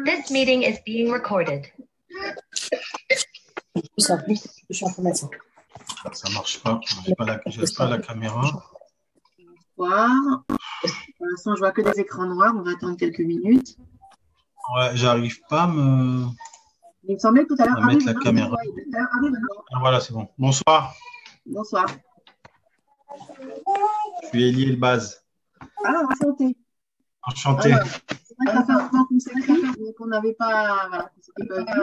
This meeting is being recorded. Ça marche pas. J'ai pas la caméra. Voir. Pour l'instant, je vois que des écrans noirs. On va attendre quelques minutes. Ouais, j'arrive pas à me. Il me semblait tout à l'heure. Mettre la caméra. Ah, voilà, c'est bon. Bonsoir. Bonsoir. Je suis Elie Elbaz. Ah, enchanté. Enchanté. Alors, c'est vrai que ça fait un temps qu'on s'écrit, mais qu'on n'avait pas. Voilà, qu'on s'était pas vu.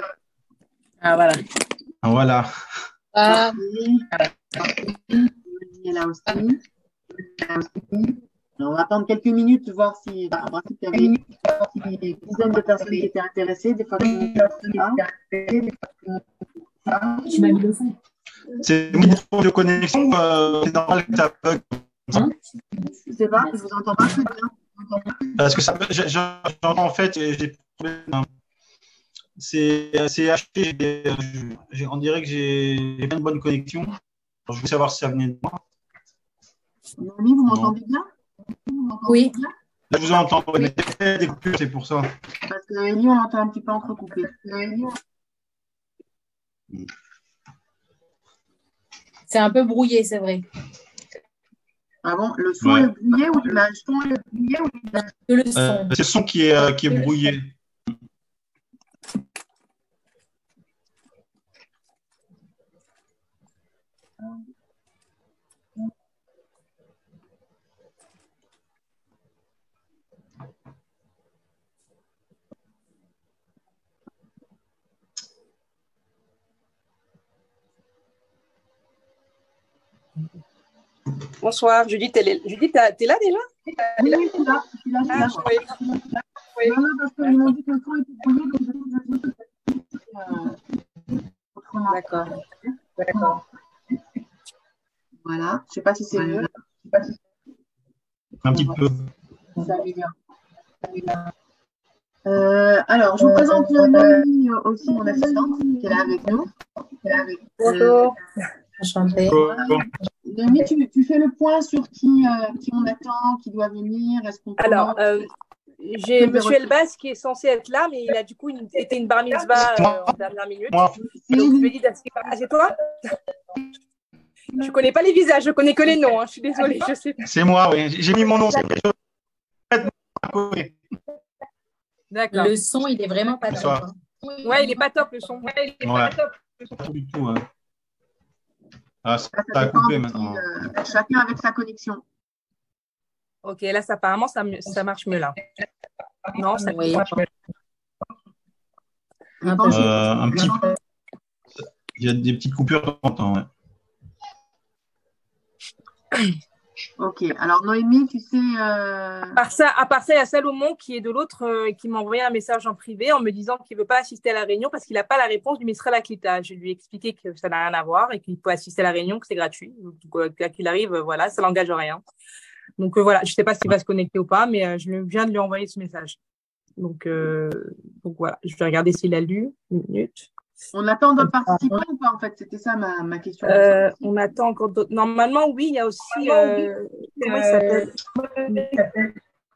Ah, voilà. Ah, voilà. Il est là aussi. Alors, on va attendre quelques minutes, voir si, en principe, il y avait une dizaine de personnes qui étaient intéressées. Des fois, tu m'as mis le son. C'est mon problème de connexion. C'est normal que ça bug. Je ne sais pas, je vous entends pas très bien. Parce que ça, j'entends en fait, j'ai c'est haché. On dirait que j'ai pas une bonne connexion. Alors, je veux savoir si ça venait de moi. Noémie, vous m'entendez bien? Oui. Là, je vous entends. Mais des coupures, c'est pour ça. Parce que Elie, on l'entend un petit peu entrecoupé. C'est un peu brouillé, c'est vrai. Ah bon, le son est brouillé ou l'image? Le son. C'est le son qui est brouillé. Bonsoir, Judith, t'es là déjà? Oui, je suis là. Ah, oui. Non, parce qu'ils m'ont dit que le son était brouillé, donc je vais autrement. D'accord. Voilà, je ne sais pas si c'est mieux. Un petit peu. Ça améliore. Alors, je vous présente Noémie, aussi mon assistante, qui est là avec nous. Bonjour. Enchantée. Noémie, tu fais le point sur qui on attend, qui doit venir. Est-ce qu'on Alors, j'ai M. Elbaz qui est censé être là, mais il a du coup été une bar mitzvah en dernière minute. Donc, je lui ai dit c'est toi? Je ne connais pas les visages, je ne connais que les noms. Hein. Je suis désolée, je sais pas. C'est moi, oui. J'ai mis mon nom. D'accord. Le son, il est vraiment pas top. Hein. Ouais, il n'est pas top, le son. Pas du tout. Hein. Ah, ça a coupé maintenant. Chacun avec sa connexion. Ok, là, apparemment, ça marche mieux là. Non, ça oui. marche mieux. Un petit peu. Il y a des petites coupures de temps en temps. Ouais. Ok, alors Noémie, tu sais… À part ça, il y a Salomon qui est de l'autre qui m'a envoyé un message en privé en me disant qu'il ne veut pas assister à la réunion parce qu'il n'a pas la réponse du Misra Laklita. Je lui ai expliqué que ça n'a rien à voir et qu'il peut assister à la réunion, que c'est gratuit. Donc, quoi qu'il arrive, voilà, ça n'engage rien. Donc voilà, je ne sais pas s'il va se connecter ou pas, mais je viens de lui envoyer ce message. Donc voilà, je vais regarder s'il a lu. Une minute. On attend d'autres participants ou pas, en fait? C'était ça ma question. On attend encore d'autres. Normalement, oui, il y a aussi… comment il s'appelle?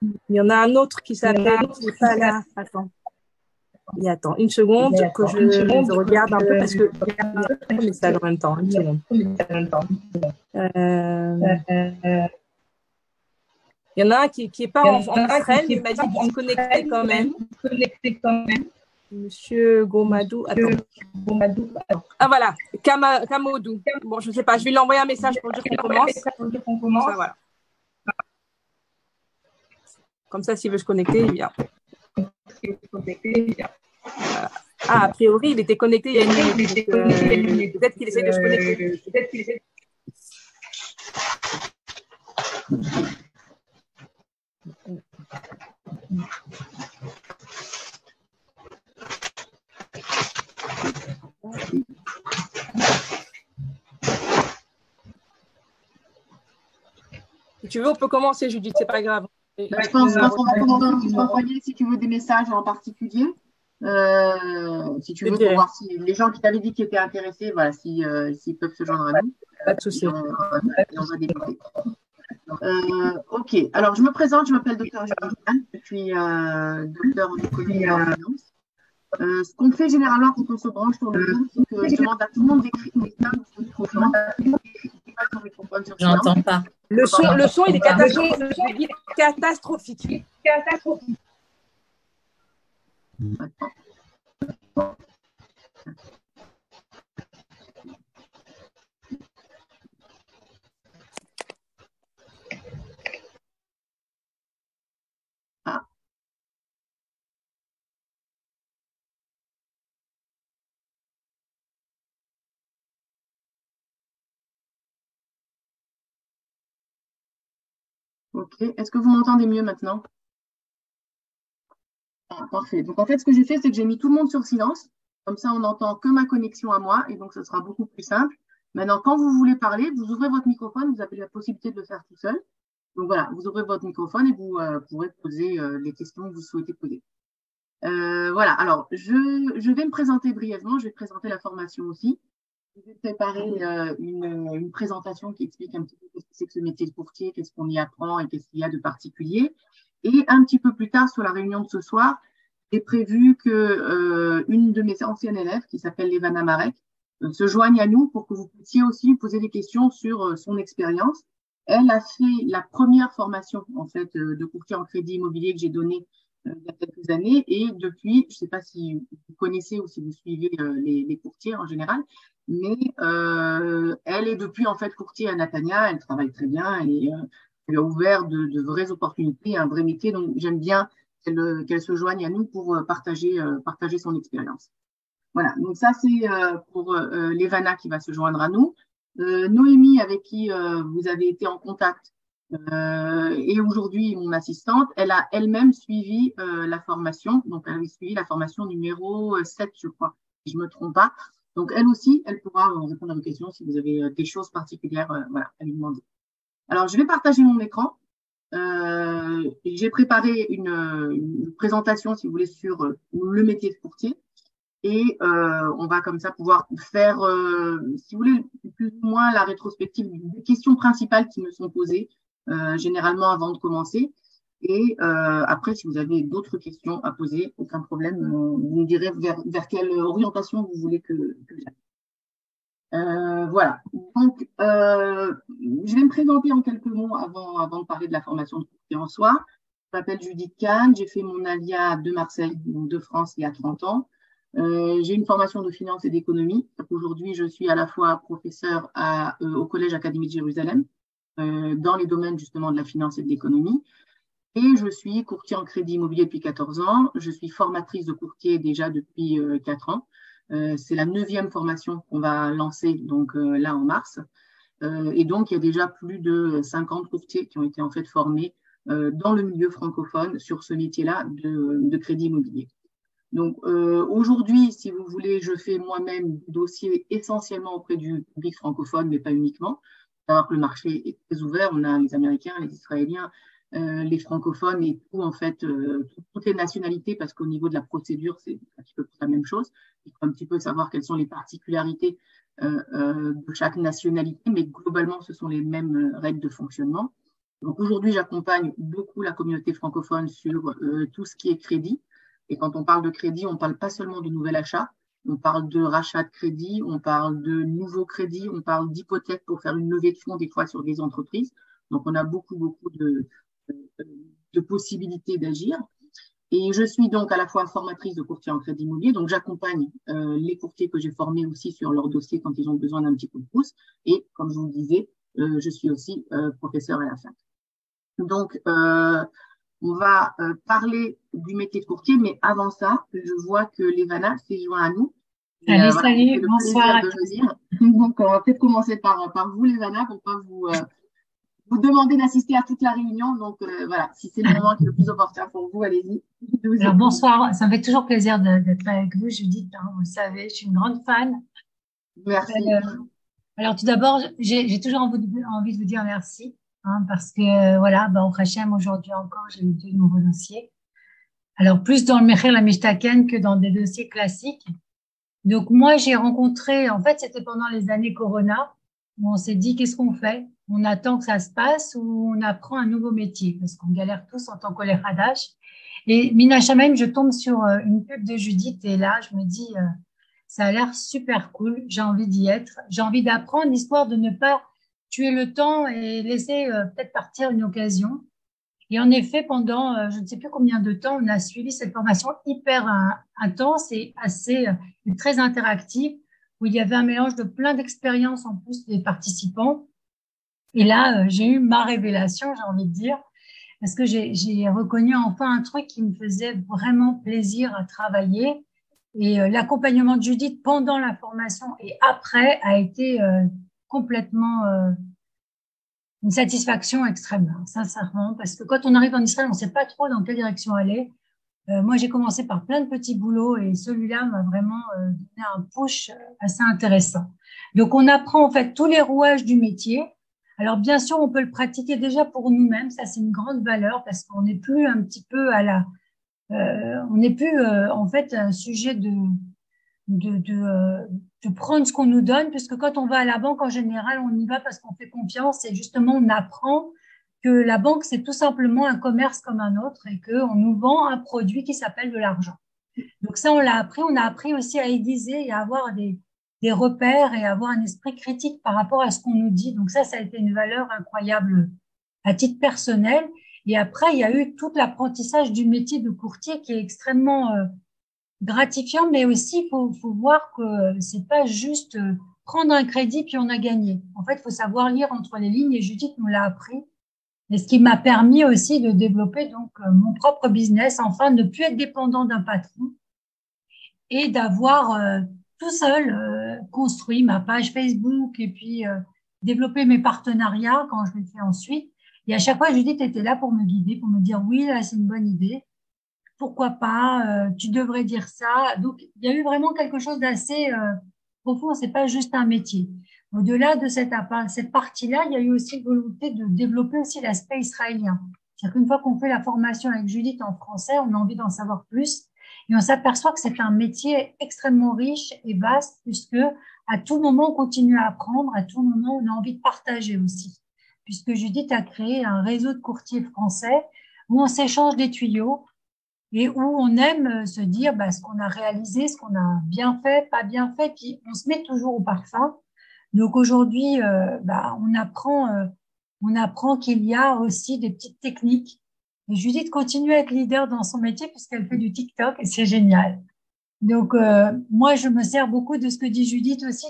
Il y en a un autre qui s'appelle… qui n'est pas là. Attends. Et attends, une seconde que je regarde un peu parce que… Il y a un message en même temps. Une seconde. Il y en a un qui n'est pas en Israël, mais il m'a dit qu'il se connectait quand même. Monsieur Gomadou, attends. Ah voilà, Kamodou. Bon, je ne sais pas, je vais lui envoyer un message pour dire qu'on commence. Ça, voilà. Comme ça, s'il veut se connecter, il vient. Voilà. Ah, a priori, il était connecté il y a une minute. Peut-être qu'il essaie de se connecter. Si tu veux, on peut commencer, Judith, c'est pas grave. Je pense qu'on va commencer. Tu peux envoyer, si tu veux, des messages en particulier. Si tu veux, pour voir si les gens qui t'avaient dit qu'ils étaient intéressés, voilà, s'ils peuvent se joindre à nous. Pas de souci. Et on va débuter. Ok, alors je me présente, je m'appelle Dr Judith Kahn, je suis docteur en économie et en finance. Ce qu'on fait généralement quand on se branche sur le Zoom, c'est que je demande à tout le monde d'écrire des termes sur le microphone. J'entends pas. Le son, il est catastrophique. Ah. Ok, est-ce que vous m'entendez mieux maintenant? Ah, parfait. Donc en fait, ce que j'ai fait, c'est que j'ai mis tout le monde sur silence. Comme ça, on n'entend que ma connexion à moi et donc ce sera beaucoup plus simple. Maintenant, quand vous voulez parler, vous ouvrez votre microphone, vous avez la possibilité de le faire tout seul. Donc voilà, vous ouvrez votre microphone et vous pourrez poser les questions que vous souhaitez poser. Voilà, alors je vais me présenter brièvement, je vais présenter la formation aussi. Je vais préparer une présentation qui explique un petit peu ce que c'est que ce métier de courtier, qu'est-ce qu'on y apprend et qu'est-ce qu'il y a de particulier. Et un petit peu plus tard, sur la réunion de ce soir, j'ai prévu que une de mes anciennes élèves, qui s'appelle Levana Marek, se joigne à nous pour que vous puissiez aussi poser des questions sur son expérience. Elle a fait la première formation en fait de courtier en crédit immobilier que j'ai donnée il y a quelques années et depuis, je ne sais pas si vous connaissez ou si vous suivez les courtiers en général, mais elle est depuis en fait courtier à Natania, elle travaille très bien, elle a ouvert de vraies opportunités, un vrai métier, donc j'aime bien qu'elle se joigne à nous pour partager son expérience. Voilà, donc ça c'est pour Levana qui va se joindre à nous. Noémie, avec qui vous avez été en contact, et aujourd'hui mon assistante, elle a elle-même suivi la formation, donc elle a suivi la formation numéro 7, je crois, si je ne me trompe pas. Donc elle aussi, elle pourra répondre à vos questions si vous avez des choses particulières voilà, à lui demander. Alors je vais partager mon écran. J'ai préparé une présentation, si vous voulez, sur le métier de courtier. Et on va comme ça pouvoir faire, si vous voulez, plus ou moins la rétrospective des questions principales qui me sont posées, généralement avant de commencer. Et après, si vous avez d'autres questions à poser, aucun problème, vous me direz vers quelle orientation vous voulez que j'aille. Voilà. Donc, je vais me présenter en quelques mots avant de parler de la formation de courtier en soi. Je m'appelle Judith Kahn, j'ai fait mon ALIA de Marseille, donc de France, il y a 30 ans. J'ai une formation de finance et d'économie. Aujourd'hui, je suis à la fois professeure au Collège Académie de Jérusalem, dans les domaines justement de la finance et de l'économie. Et je suis courtier en crédit immobilier depuis 14 ans. Je suis formatrice de courtier déjà depuis 4 ans. C'est la 9e formation qu'on va lancer donc, là en mars. Et donc, il y a déjà plus de 50 courtiers qui ont été en fait formés dans le milieu francophone sur ce métier-là de crédit immobilier. Donc aujourd'hui, si vous voulez, je fais moi-même des dossiers essentiellement auprès du public francophone, mais pas uniquement. Alors que le marché est très ouvert, on a les Américains, les Israéliens, les francophones et tout, en fait, toutes les nationalités, parce qu'au niveau de la procédure, c'est un petit peu la même chose. Il faut un petit peu savoir quelles sont les particularités de chaque nationalité, mais globalement, ce sont les mêmes règles de fonctionnement. Donc aujourd'hui, j'accompagne beaucoup la communauté francophone sur tout ce qui est crédit. Et quand on parle de crédit, on ne parle pas seulement de nouvel achat, on parle de rachat de crédit, on parle de nouveaux crédits, on parle d'hypothèques pour faire une levée de fonds des fois sur des entreprises. Donc, on a beaucoup de possibilités d'agir. Et je suis donc à la fois formatrice de courtier en crédit immobilier, donc j'accompagne les courtiers que j'ai formés aussi sur leurs dossiers quand ils ont besoin d'un petit coup de pouce. Et comme je vous le disais, je suis aussi professeure à la fac. Donc, on va parler du métier de courtier, mais avant ça, je vois que Levana s'est joint à nous. Salut, salut, bonsoir. Donc, on va peut-être commencer par vous, Levana, pour pas vous demander d'assister à toute la réunion. Donc, voilà, si c'est le moment qui est le plus opportun pour vous, allez-y. Alors, bonsoir, ça me fait toujours plaisir d'être là avec vous, Judith, hein, vous le savez, je suis une grande fan. Merci. Alors, tout d'abord, j'ai toujours envie de vous dire merci. Hein, parce que voilà, au Hachem, aujourd'hui encore, j'ai eu 2 nouveaux dossiers. Alors, plus dans le Meher la Mishtaken que dans des dossiers classiques. Donc, moi, j'ai rencontré, en fait, c'était pendant les années Corona. où on s'est dit qu'est-ce qu'on fait? On attend que ça se passe ou on apprend un nouveau métier? Parce qu'on galère tous en tant qu'Oleh Hadash. Et Mina Shamaim, je tombe sur une pub de Judith et là, je me dis, ça a l'air super cool, j'ai envie d'y être, j'ai envie d'apprendre, histoire de ne pas tuer le temps et laisser peut-être partir une occasion. Et en effet, pendant je ne sais plus combien de temps, on a suivi cette formation hyper intense et assez très interactive, où il y avait un mélange de plein d'expériences en plus des participants. Et là, j'ai eu ma révélation, j'ai envie de dire, parce que j'ai reconnu enfin un truc qui me faisait vraiment plaisir à travailler. Et l'accompagnement de Judith pendant la formation et après a été complètement une satisfaction extrême, sincèrement, parce que quand on arrive en Israël, on ne sait pas trop dans quelle direction aller. Moi, j'ai commencé par plein de petits boulots et celui-là m'a vraiment donné un push assez intéressant. Donc, on apprend en fait tous les rouages du métier. Alors, bien sûr, on peut le pratiquer déjà pour nous-mêmes. Ça, c'est une grande valeur parce qu'on n'est plus un petit peu on n'est plus en fait un sujet de prendre ce qu'on nous donne, puisque quand on va à la banque, en général, on y va parce qu'on fait confiance et justement, on apprend que la banque, c'est tout simplement un commerce comme un autre et qu'on nous vend un produit qui s'appelle de l'argent. Donc ça, on l'a appris. On a appris aussi à aiguiser et à avoir des repères et à avoir un esprit critique par rapport à ce qu'on nous dit. Donc ça a été une valeur incroyable à titre personnel. Et après, il y a eu tout l'apprentissage du métier de courtier qui est extrêmement gratifiant, mais aussi faut voir que c'est pas juste prendre un crédit puis on a gagné. En fait, il faut savoir lire entre les lignes et Judith nous l'a appris. Et ce qui m'a permis aussi de développer donc mon propre business, enfin de ne plus être dépendant d'un patron et d'avoir tout seul construit ma page Facebook et puis développer mes partenariats quand je l'ai fait ensuite. Et à chaque fois, Judith était là pour me guider, pour me dire oui, là c'est une bonne idée. Pourquoi pas, tu devrais dire ça. Donc, il y a eu vraiment quelque chose d'assez profond, c'est pas juste un métier. Au-delà de cette partie-là, il y a eu aussi une volonté de développer aussi l'aspect israélien. C'est-à-dire qu'une fois qu'on fait la formation avec Judith en français, on a envie d'en savoir plus et on s'aperçoit que c'est un métier extrêmement riche et vaste puisque à tout moment, on continue à apprendre, à tout moment, on a envie de partager aussi. Puisque Judith a créé un réseau de courtiers français où on s'échange des tuyaux, et où on aime se dire ce qu'on a réalisé, ce qu'on a bien fait, pas bien fait, puis on se met toujours au parfum. Donc aujourd'hui, on apprend qu'il y a aussi des petites techniques. Et Judith continue à être leader dans son métier puisqu'elle fait du TikTok et c'est génial. Donc moi, je me sers beaucoup de ce que dit Judith aussi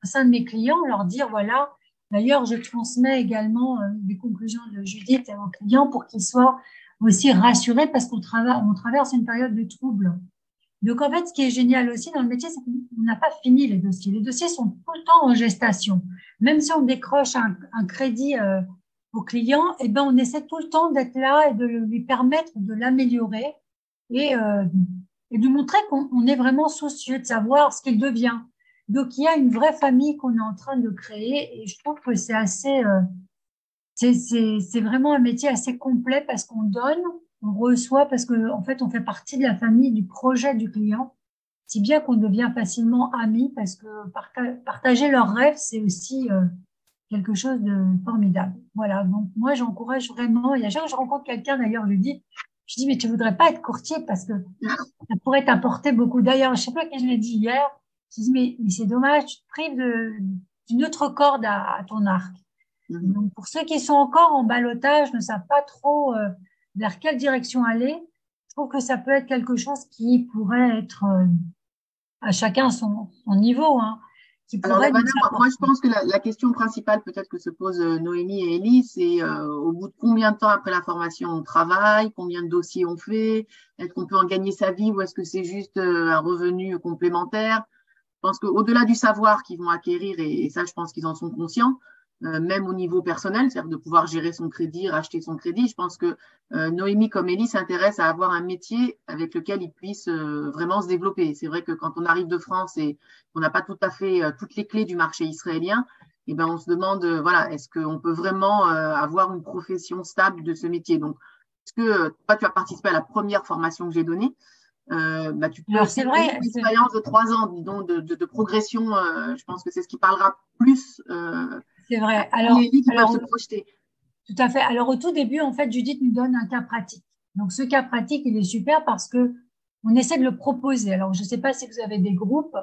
au sein de mes clients, leur dire voilà. D'ailleurs, je transmets également les conclusions de Judith à mon client pour qu'ils soient aussi rassurés parce qu'on traverse une période de trouble. Donc, en fait, ce qui est génial aussi dans le métier, c'est qu'on n'a pas fini les dossiers. Les dossiers sont tout le temps en gestation. Même si on décroche un crédit au client, on essaie tout le temps d'être là et de lui permettre de l'améliorer et de montrer qu'on est vraiment soucieux de savoir ce qu'il devient. Donc, il y a une vraie famille qu'on est en train de créer et je trouve que c'est assez... c'est vraiment un métier assez complet parce qu'on donne, on reçoit, parce que en fait, on fait partie de la famille du projet du client, si bien qu'on devient facilement amis parce que partager leurs rêves, c'est aussi quelque chose de formidable. Voilà, donc moi, j'encourage vraiment. Il y a jamais je rencontre quelqu'un, d'ailleurs, je dis, mais tu voudrais pas être courtier parce que ça pourrait t'apporter beaucoup. D'ailleurs, je sais pas qui je l'ai dit hier, je dis, mais c'est dommage, tu te prives d'une autre corde à ton arc. Donc, pour ceux qui sont encore en ballottage, ne savent pas trop vers quelle direction aller, je trouve que ça peut être quelque chose qui pourrait être à chacun son niveau. Alors, moi, je pense que la question principale peut-être que se posent Noémie et Élie, c'est au bout de combien de temps après la formation on travaille, combien de dossiers on fait, est-ce qu'on peut en gagner sa vie ou est-ce que c'est juste un revenu complémentaire? Je pense qu'au-delà du savoir qu'ils vont acquérir, et ça, je pense qu'ils en sont conscients, même au niveau personnel, c'est-à-dire de pouvoir gérer son crédit, racheter son crédit. Je pense que Noémie comme Élie s'intéressent à avoir un métier avec lequel ils puissent vraiment se développer. C'est vrai que quand on arrive de France et qu'on n'a pas tout à fait toutes les clés du marché israélien, on se demande, est-ce qu'on peut vraiment avoir une profession stable de ce métier? Donc, est-ce que toi, tu as participé à la première formation que j'ai donnée? Tu peux Alors, c'est vrai. une expérience de 3 ans, disons, de progression. Je pense que c'est ce qui parlera plus C'est vrai. à les qui peuvent se projeter. Tout à fait. Alors, au tout début, en fait, Judith nous donne un cas pratique. Donc, ce cas pratique, il est super parce que on essaie de le proposer. Alors, je ne sais pas si vous avez des groupes,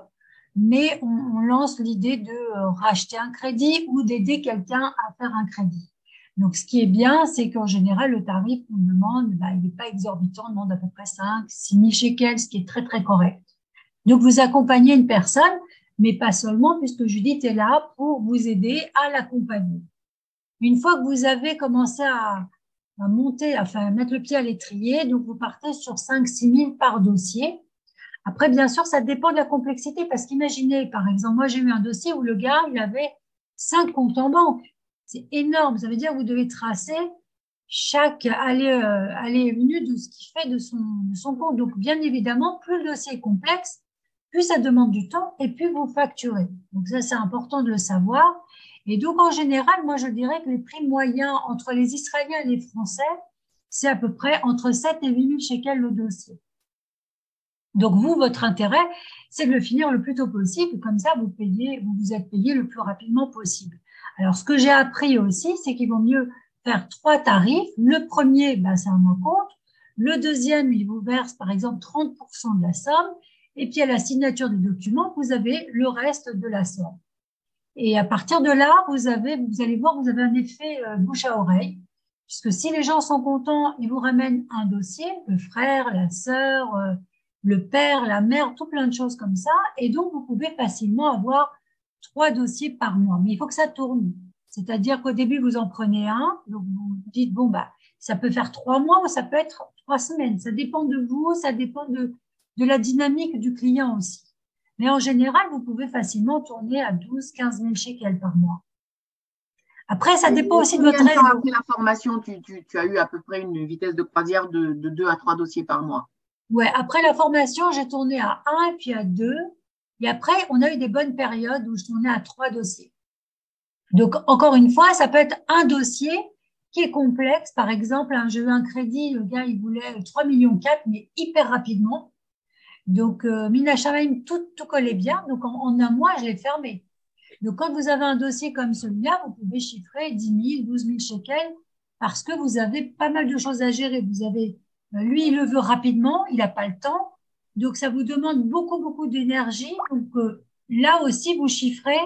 mais on lance l'idée de racheter un crédit ou d'aider quelqu'un à faire un crédit. Donc, ce qui est bien, c'est qu'en général, le tarif qu'on demande, il n'est pas exorbitant, on demande à peu près 5 6 000 shekels, ce qui est très, très correct. Donc, vous accompagnez une personne, mais pas seulement, puisque Judith est là pour vous aider à l'accompagner. Une fois que vous avez commencé à monter, enfin, mettre le pied à l'étrier, donc vous partez sur 5 6 000 par dossier. Après, bien sûr, ça dépend de la complexité, parce qu'imaginez, par exemple, moi, j'ai eu un dossier où le gars, il avait 5 comptes en banque. C'est énorme. Ça veut dire que vous devez tracer chaque allée et venue de ce qu'il fait de son compte. Donc, bien évidemment, plus le dossier est complexe, plus ça demande du temps et plus vous facturez. Donc, ça, c'est important de le savoir. Et donc, en général, moi, je dirais que les prix moyens entre les Israéliens et les Français, c'est à peu près entre 7 et 8 000 shekels le dossier. Donc, vous, votre intérêt, c'est de le finir le plus tôt possible. Comme ça, vous vous êtes payé le plus rapidement possible. Alors, ce que j'ai appris aussi, c'est qu'il vaut mieux faire 3 tarifs. Le premier, c'est un compte. Le deuxième, il vous verse, par exemple, 30% de la somme. Et puis, à la signature du document, vous avez le reste de la somme. Et à partir de là, vous allez voir, vous avez un effet bouche à oreille. Puisque si les gens sont contents, ils vous ramènent un dossier, le frère, la sœur, le père, la mère, tout plein de choses comme ça. Et donc, vous pouvez facilement avoir 3 dossiers par mois. Mais il faut que ça tourne. C'est-à-dire qu'au début, vous en prenez un. Donc, vous dites, ça peut faire 3 mois ou ça peut être 3 semaines. Ça dépend de vous, ça dépend de la dynamique du client aussi. Mais en général, vous pouvez facilement tourner à 12 15 000 shekels par mois. Après, ça dépend aussi de votre réseau. Après la formation, tu as eu à peu près une vitesse de croisière de 2 à 3 dossiers par mois. Ouais, après la formation, j'ai tourné à 1 et puis à 2. Et après, on a eu des bonnes périodes où je tournais à 3 dossiers. Donc, encore une fois, ça peut être un dossier qui est complexe. Par exemple, j'ai eu un crédit, le gars, il voulait 3,4 millions, mais hyper rapidement. Donc, Mina Shamaim, tout collait bien. Donc, en un mois, je l'ai fermé. Donc, quand vous avez un dossier comme celui-là, vous pouvez chiffrer 10 000, 12 000 shekels parce que vous avez pas mal de choses à gérer. Vous avez, lui, il le veut rapidement, il n'a pas le temps. Donc, ça vous demande beaucoup, beaucoup d'énergie. Donc, là aussi, vous chiffrez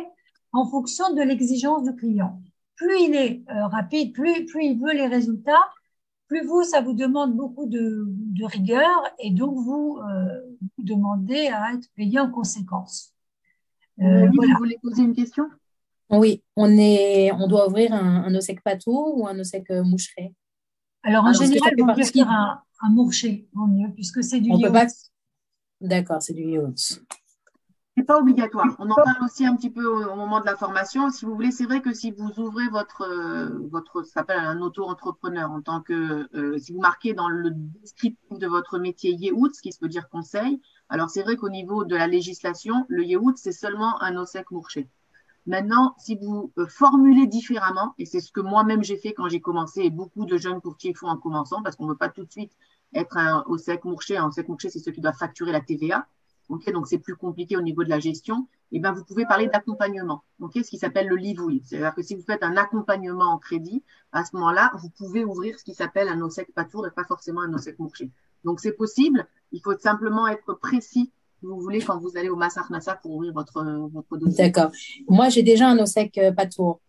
en fonction de l'exigence du client. Plus il est rapide, plus il veut les résultats, plus ça vous demande beaucoup de rigueur et donc vous demandez à être payé en conséquence. Voilà. Vous voulez poser une question? Oui, on doit ouvrir un osek patou ou un osek moucheré. Alors, en général, on peut faire un mourché, vaut mieux, puisque c'est du yaourt. D'accord, c'est du yaourt. C'est pas obligatoire. On en parle aussi un petit peu au moment de la formation. Si vous voulez, c'est vrai que si vous ouvrez ça s'appelle un auto-entrepreneur en tant que, si vous marquez dans le descriptif de votre métier Yehout, ce qui se peut dire conseil, alors c'est vrai qu'au niveau de la législation, le Yehout, c'est seulement un osek mourché. Maintenant, si vous formulez différemment, et c'est ce que moi-même j'ai fait quand j'ai commencé, et beaucoup de jeunes courtiers font en commençant, parce qu'on ne veut pas tout de suite être un osek mourché. Un osek mourché, c'est ceux qui doivent facturer la TVA. Okay, donc c'est plus compliqué au niveau de la gestion. Et ben vous pouvez parler d'accompagnement, ce qui s'appelle le livouille. C'est-à-dire que si vous faites un accompagnement en crédit, à ce moment-là, vous pouvez ouvrir ce qui s'appelle un osek patour et pas forcément un osek mourché. Donc c'est possible. Il faut simplement être précis, si vous voulez, quand vous allez au Mas הכנסה pour ouvrir votre dossier. D'accord. Moi, j'ai déjà un osek patour.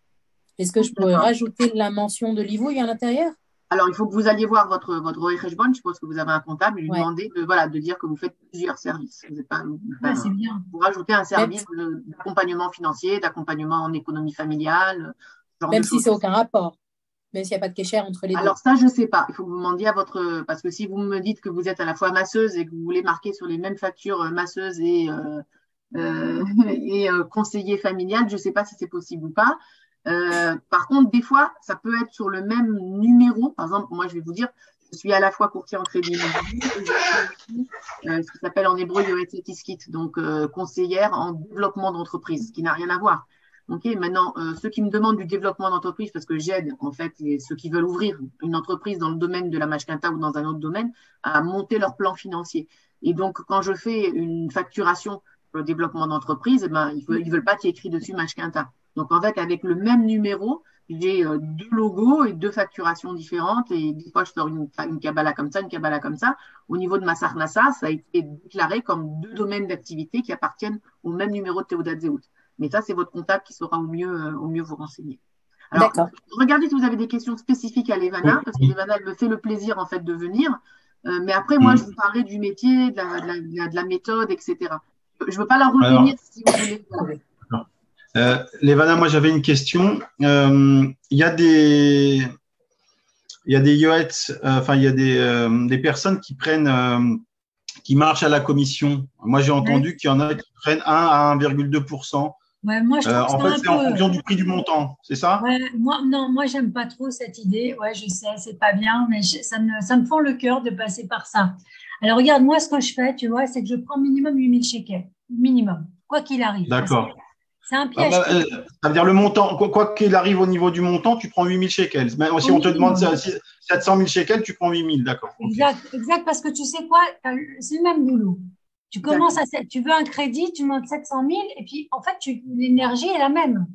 Est-ce que je pourrais rajouter la mention de livouille à l'intérieur? Alors, il faut que vous alliez voir votre Roé Kheshbon, je suppose que vous avez un comptable, et lui demander de dire que vous faites plusieurs services. Vous n'êtes pas, c'est bien. Vous rajoutez un service d'accompagnement financier, d'accompagnement en économie familiale. Même si c'est aucun rapport, même s'il n'y a pas de kécher entre les deux. Alors ça, je ne sais pas. Il faut que vous demandiez parce que si vous me dites que vous êtes à la fois masseuse et que vous voulez marquer sur les mêmes factures masseuse et conseiller familial, je ne sais pas si c'est possible ou pas. Par contre, des fois, ça peut être sur le même numéro. Par exemple, moi, je vais vous dire, je suis à la fois courtier en crédit immobilier et je suis ce qui s'appelle en hébreu Yoetzet Iskit, donc conseillère en développement d'entreprise, ce qui n'a rien à voir. Maintenant, ceux qui me demandent du développement d'entreprise, parce que j'aide en fait ceux qui veulent ouvrir une entreprise dans le domaine de la mashkanta ou dans un autre domaine, à monter leur plan financier. Et donc, quand je fais une facturation pour le développement d'entreprise, eh ben, ils veulent pas qu'il y ait écrit dessus Mashkinta. Donc, en fait, avec le même numéro, j'ai deux logos et deux facturations différentes. Et des fois, je sors une Kabbalah comme ça, une Kabbalah comme ça. Au niveau de ma Sarnassa, ça a été déclaré comme deux domaines d'activité qui appartiennent au même numéro de Théodat Zéhout. Mais ça, c'est votre comptable qui saura au mieux vous renseigner. Alors, regardez si vous avez des questions spécifiques à Levana, parce que Levana, elle me fait le plaisir, en fait, de venir. Mais après, moi, je vous parlerai du métier, de la méthode, etc. Je ne veux pas la retenir si vous voulez. Levana, moi, j'avais une question. Il y a des yoets, enfin, il y a des personnes qui qui marchent à la commission. Moi, j'ai entendu qu'il y en a qui prennent 1 à 1,2%. Ouais, moi, je trouve en fait, c'est en fonction du prix du montant, c'est ça? Ouais, moi, j'aime pas trop cette idée. Ouais, je sais, c'est pas bien, mais ça me fend le cœur de passer par ça. Alors, regarde, moi, ce que je fais, tu vois, c'est que je prends minimum 8000 shekels. Minimum, quoi qu'il arrive. D'accord. C'est un piège. Ça veut dire le montant, quoi qu'il arrive au niveau du montant, tu prends 8000 shekels. Même si on te demande 700 000 shekels, tu prends 8000, d'accord. Exact, parce que tu sais quoi, c'est le même boulot. Tu commences tu veux un crédit, tu demandes 700 000 et puis en fait, l'énergie est la même.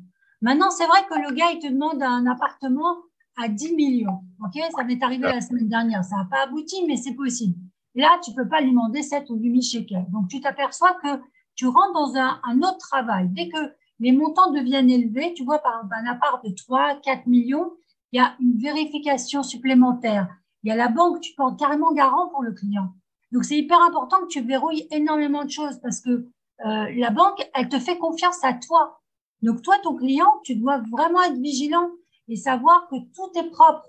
Maintenant, c'est vrai que le gars, il te demande un appartement à 10 millions. Ok, ça m'est arrivé la semaine dernière. Ça n'a pas abouti, mais c'est possible. Là, tu peux pas lui demander 7 ou 8 000 shekels. Donc, tu t'aperçois que tu rentres dans un autre travail. Dès que les montants deviennent élevés, tu vois, par exemple, un appart de 3, 4 millions, il y a une vérification supplémentaire. Il y a la banque, tu portes carrément garant pour le client. Donc, c'est hyper important que tu verrouilles énormément de choses parce que la banque, elle te fait confiance à toi. Donc, toi, ton client, tu dois vraiment être vigilant et savoir que tout est propre.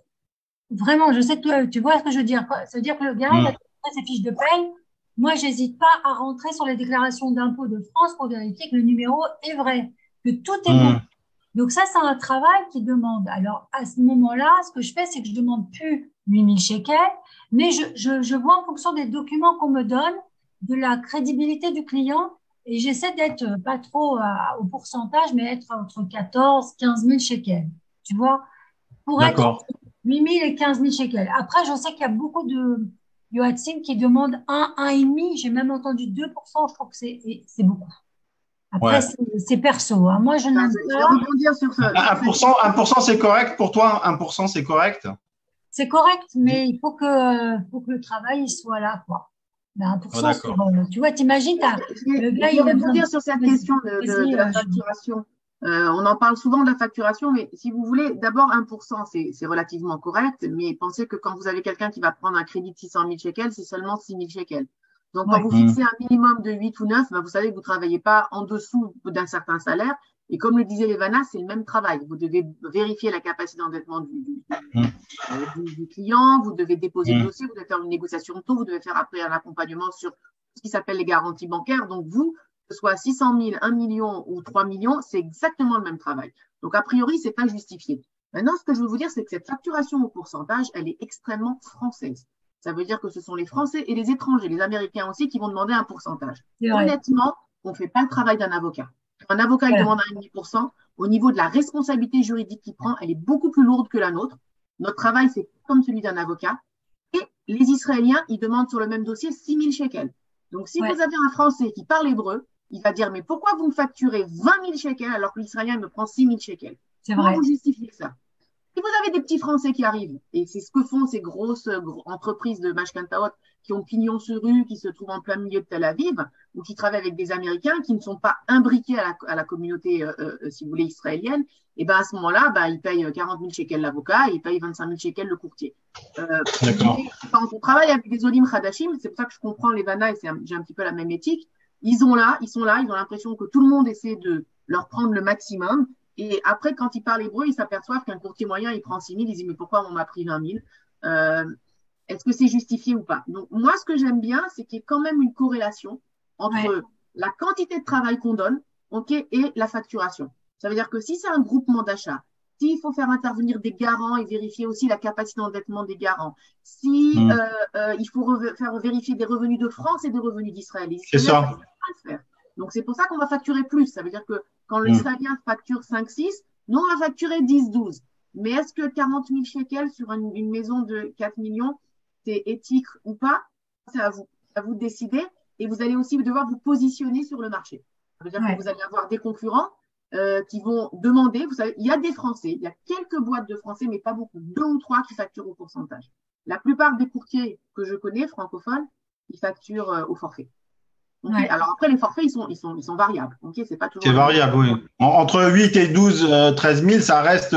Vraiment, je sais que tu vois ce que je veux dire. Ça veut dire que le gars, il a fait ses fiches de paye. Moi, j'hésite pas à rentrer sur les déclarations d'impôts de France pour vérifier que le numéro est vrai, que tout est bon. Donc, ça, c'est un travail qui demande. Alors, à ce moment-là, ce que je fais, c'est que je demande plus 8000 shekels, mais je vois en fonction des documents qu'on me donne, de la crédibilité du client, et j'essaie d'être pas trop au pourcentage, mais être entre 14 15 000 shekels. Tu vois, pour être entre 8 000 et 15 000 shekels. Après, je sais qu'il y a beaucoup de yoatsim qui demandent 1,5. J'ai même entendu 2%. Je trouve que c'est beaucoup. Après, c'est perso. Hein. Moi, je n'aime pas. Je vais rebondir sur ça. 1%, c'est correct pour toi? 1%, c'est correct? C'est correct, mais il faut que le travail il soit là, quoi. Ben, 1%, tu vois, t'imagines, le gars, il va rebondir sur cette question de la facturation. On en parle souvent de la facturation, mais si vous voulez, d'abord 1%, c'est relativement correct, mais pensez que quand vous avez quelqu'un qui va prendre un crédit de 600 000 shekels, c'est seulement 6 000 shekels. Donc, quand vous fixez un minimum de 8 ou 9, ben, vous savez que vous ne travaillez pas en dessous d'un certain salaire. Et comme le disait Levana, c'est le même travail. Vous devez vérifier la capacité d'endettement du client, vous devez déposer le dossier, vous devez faire une négociation de taux, vous devez faire après un accompagnement sur ce qui s'appelle les garanties bancaires. Donc, vous, que ce soit 600 000, 1 million ou 3 millions, c'est exactement le même travail. Donc, a priori, ce n'est pas justifié. Maintenant, ce que je veux vous dire, c'est que cette facturation au pourcentage, elle est extrêmement française. Ça veut dire que ce sont les Français et les étrangers, les Américains aussi, qui vont demander un pourcentage. Honnêtement, on ne fait pas le travail d'un avocat. Un avocat, il demande 1,5%. Au niveau de la responsabilité juridique qu'il prend, elle est beaucoup plus lourde que la nôtre. Notre travail, c'est comme celui d'un avocat. Et les Israéliens, ils demandent sur le même dossier 6 000 shekels. Donc, si vous avez un Français qui parle hébreu, il va dire, mais pourquoi vous me facturez 20 000 shekels alors que l'Israélien me prend 6 000 shekels? Comment vous justifiez ça? Si vous avez des petits Français qui arrivent, et c'est ce que font ces grosses entreprises de Mashkantaot qui ont pignon sur rue, qui se trouvent en plein milieu de Tel Aviv, ou qui travaillent avec des Américains qui ne sont pas imbriqués à la communauté, si vous voulez, israélienne, et ben à ce moment-là, ils payent 40 000 shekels l'avocat et ils payent 25 000 shekels le courtier. Quand on travaille avec des Olim Hadashim, c'est pour ça que je comprends les Vana et j'ai un petit peu la même éthique, ils sont là, ils ont l'impression que tout le monde essaie de leur prendre le maximum. Et après, quand ils parlent hébreu, ils s'aperçoivent qu'un courtier moyen, il prend 6 000, ils disent, mais pourquoi on m'a pris 20 000 Est-ce que c'est justifié ou pas? Donc, moi, ce que j'aime bien, c'est qu'il y ait quand même une corrélation entre la quantité de travail qu'on donne et la facturation. Ça veut dire que si c'est un groupement d'achat, s'il faut faire intervenir des garants et vérifier aussi la capacité d'endettement des garants, si il faut faire vérifier des revenus de France et des revenus d'Israël, c'est ça. Pas le faire. Donc, c'est pour ça qu'on va facturer plus. Ça veut dire que quand l'Israélien facture 5-6, nous, on va facturer 10-12. Mais est-ce que 40 000 shekels sur une maison de 4 millions, c'est éthique ou pas? C'est à vous. à vous de décider. Et vous allez aussi devoir vous positionner sur le marché. Ça veut dire que vous allez avoir des concurrents qui vont demander. Vous savez, il y a des Français, il y a quelques boîtes de Français, mais pas beaucoup, 2 ou 3 qui facturent au pourcentage. La plupart des courtiers que je connais, francophones, ils facturent au forfait. Okay. Ouais. Alors après, les forfaits, ils sont variables. Okay, c'est pas toujours. C'est variable, oui. Entre 8 et 12, 13 000, ça reste